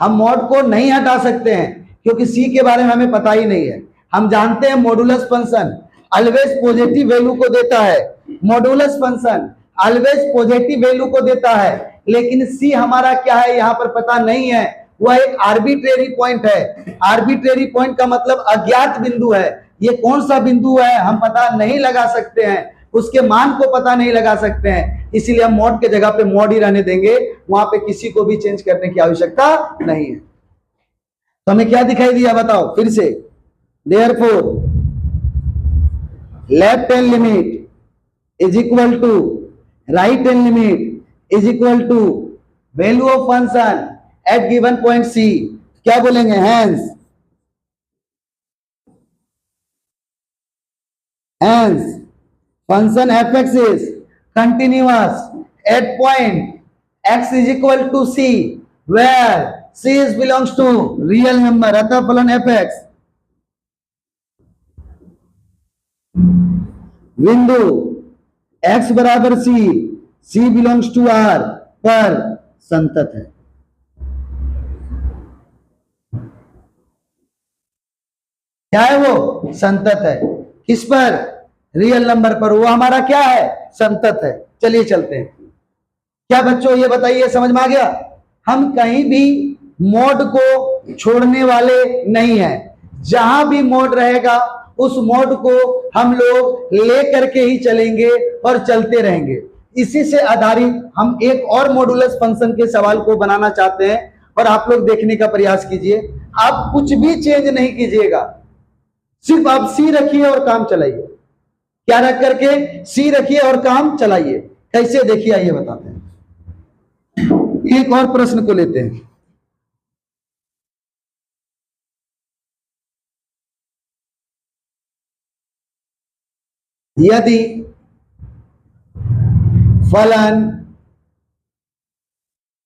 हम मॉड को नहीं हटा सकते हैं क्योंकि c के बारे में हमें पता ही नहीं है। हम जानते हैं modulus function always positive value को देता है, modulus function always positive value को देता है, लेकिन c हमारा क्या है यहां पर पता नहीं है। वह एक आर्बिट्रेरी पॉइंट है। आर्बिट्रेरी पॉइंट का मतलब अज्ञात बिंदु है। ये कौन सा बिंदु है हम पता नहीं लगा सकते हैं, उसके मान को पता नहीं लगा सकते हैं, इसीलिए हम मॉड के जगह पे मॉड ही रहने देंगे, वहां पे किसी को भी चेंज करने की आवश्यकता नहीं है। तो हमें क्या दिखाई दिया बताओ फिर से, therefore left hand limit is equal to right hand limit is equal to value of function at given point c. क्या बोलेंगे, hence function fx is continuous at point x is equal to c where c is belongs to real number, अतः फलन fx बिंदु x बराबर c, c belongs to r पर संतत है। क्या है वो, संतत है। किस पर, रियल नंबर पर, वो हमारा क्या है, संतत है। चलिए चलते हैं। क्या बच्चों ये बताइए समझ में आ गया, हम कहीं भी मोड को छोड़ने वाले नहीं हैं। जहां भी मोड रहेगा उस मोड को हम लोग ले करके ही चलेंगे और चलते रहेंगे। इसी से आधारित हम एक और मॉडुलस फंक्शन के सवाल को बनाना चाहते हैं और आप लोग देखने का प्रयास कीजिए। आप कुछ भी चेंज नहीं कीजिएगा, सिर्फ आप सी रखिए और काम चलाइए। क्या रख करके, सी रखिए और काम चलाइए। कैसे, देखिए आइए बताते हैं। एक और प्रश्न को लेते हैं। यदि फलन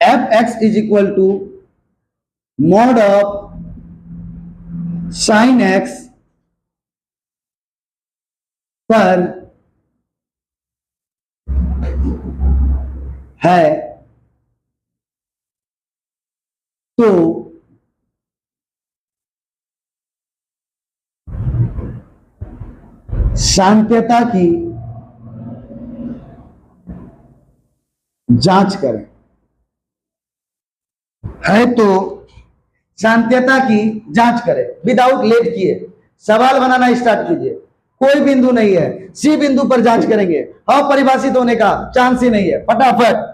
fx is equal to mod of sine x पर है तो साम्यता की जांच करें। है तो साम्यता की जांच करें, विदाउट लेट किए सवाल बनाना स्टार्ट कीजिए। कोई बिंदु नहीं है, सी बिंदु पर जांच करेंगे, अपरिभाषित होने का चांस ही नहीं है। फटाफट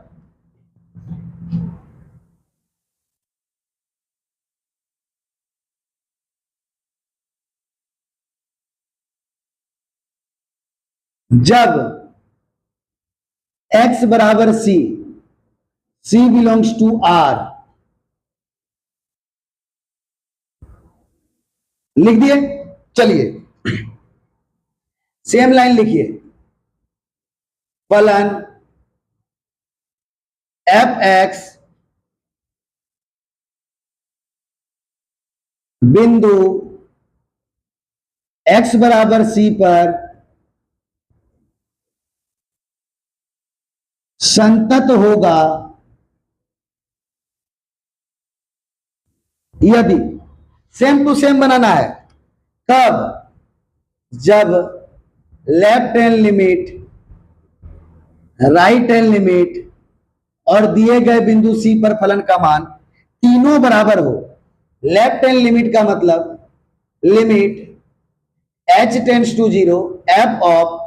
जब x बराबर c, c belongs to r, लिख दिए। चलिए सेम लाइन लिखिए, फलन fx बिंदु x बराबर c पर संतत होगा यदि, सेम टू सेम बनाना है। कब, जब left hand limit, right hand limit और दिए गए बिंदु C पर फलन का मान तीनों बराबर हो। लेफ्ट हैंड लिमिट का मतलब limit h tends to 0, f of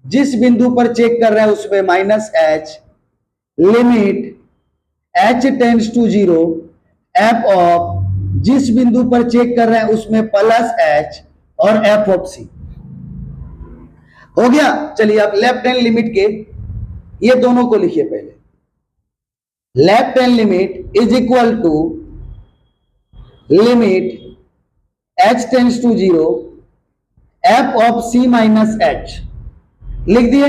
जिस बिंदु पर चेक कर रहे हैं उसमें -h, limit h tends to 0, f of जिस बिंदु पर चेक कर रहे हैं उसमें +h और f ऑफ c। हो गया। चलिए अब लेफ्ट हैंड लिमिट के ये दोनों को लिखिए पहले। Left hand limit is equal to limit h tends to 0 f of c minus h। लिख दिए।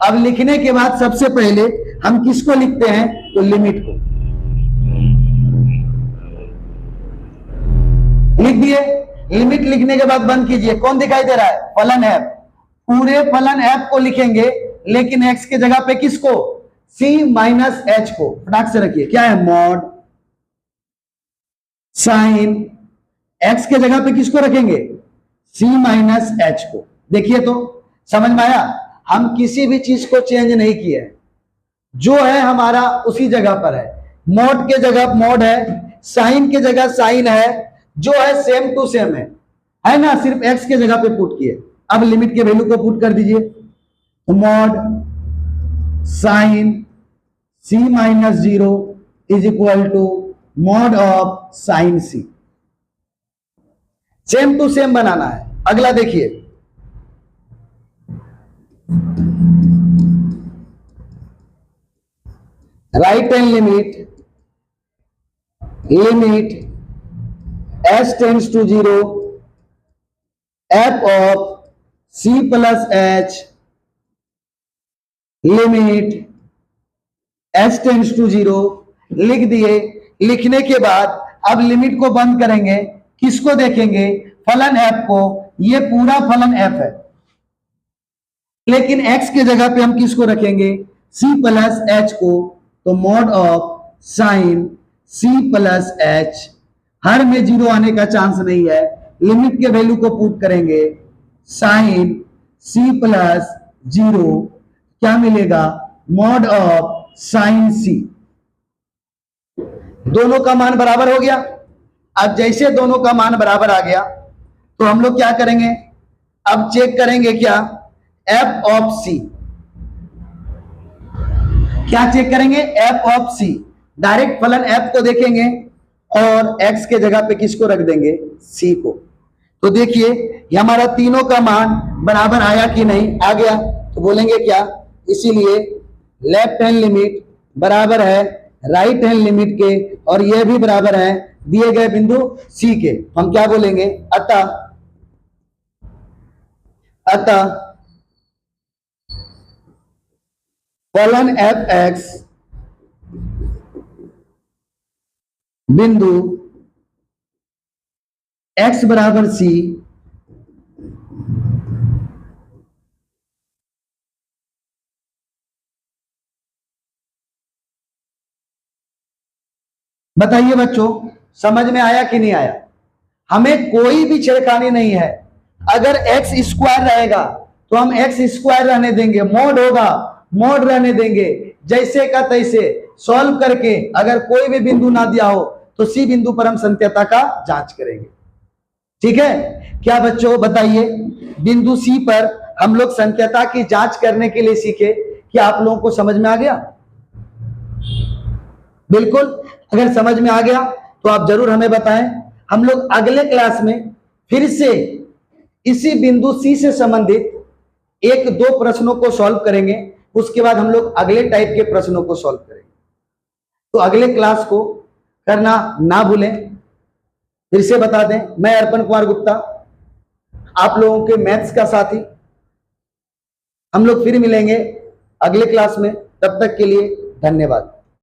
अब लिखने के बाद सबसे पहले हम किसको लिखते हैं, तो लिमिट को लिख दिए। लिमिट लिखने के बाद बंद कीजिए। कौन दिखाई दे रहा है, फलन f। पूरे फलन f को लिखेंगे, लेकिन x के जगह पे किसको, c माइनस h को। फटाक से रखिए, क्या है, मॉड साइन x के जगह पे किसको रखेंगे, c माइनस h को। देखिए तो समझ में आया। हम किसी भी चीज को चेंज नहीं किए, जो है हमारा उसी जगह पर है। मॉड के जगह मॉड है, साइन के जगह साइन है, जो है सेम टू सेम है ना, सिर्फ x के जगह पे पुट किए। अब लिमिट के वैल्यू को पुट कर दीजिए। तो mod sine c minus 0 is equal to mod of sine c। Same to same बनाना है। अगला देखिए, right hand limit h tends to 0 f of c plus h limit h tends to 0 लिख दिए। लिखने के बाद अब लिमिट को बंद करेंगे, किसको देखेंगे, फलन f को। ये पूरा फलन f है, लेकिन x के जगह पे हम किसको रखेंगे, c प्लस h को। तो mod of sine c plus h, हर में 0 आने का चांस नहीं है। लिमिट के वैल्यू को पुट करेंगे, साइन c प्लस 0 क्या मिलेगा, मॉड ऑफ साइन c। दोनों का मान बराबर हो गया। अब जैसे दोनों का मान बराबर आ गया, तो हम लोग क्या करेंगे, अब चेक करेंगे क्या, f ऑफ c। क्या चेक करेंगे, f ऑफ c। डायरेक्ट फलन f को देखेंगे और x के जगह पे किसको रख देंगे, c को। तो देखिए ये हमारा तीनों का मान बराबर आया कि नहीं, आ गया। तो बोलेंगे क्या, इसीलिए लेफ्ट हैंड लिमिट बराबर है राइट हैंड लिमिट के, और यह भी बराबर है दिए गए बिंदु c के। हम क्या बोलेंगे, अतः फलन f(x) बिंदु x बराबर c बताइए बच्चों, समझ में आया कि नहीं आया। हमें कोई भी छेड़खानी नहीं है। अगर x स्क्वायर रहेगा तो हम x स्क्वायर रहने देंगे, मॉड होगा मॉड रहने देंगे, जैसे का तैसे सॉल्व करके अगर कोई भी बिंदु ना दिया हो तो सी बिंदु पर हम संत्यता का जांच करेंगे। ठीक है क्या बच्चों, बताइए। बिंदु सी पर हम लोग संत्यता की जांच करने के लिए सीखे। क्या आप लोगों को समझ में आ गया? बिल्कुल। अगर समझ में आ गया तो आप जरूर हमें बताएं। हम लोग अगले क्लास में फिर से इसी बिंदु सी से संबंधित 1-2 प्रश्नों को सॉल्व करेंगे। उसके बाद हम लोग अगले टाइप के प्रश्नों को सॉल्व करेंगे। तो अगले क्लास को करना ना भूलें। फिर से बता दें, मैं अर्पण कुमार गुप्ता, आप लोगों के मैथ्स का साथी। हम लोग फिर मिलेंगे अगले क्लास में। तब तक के लिए धन्यवाद।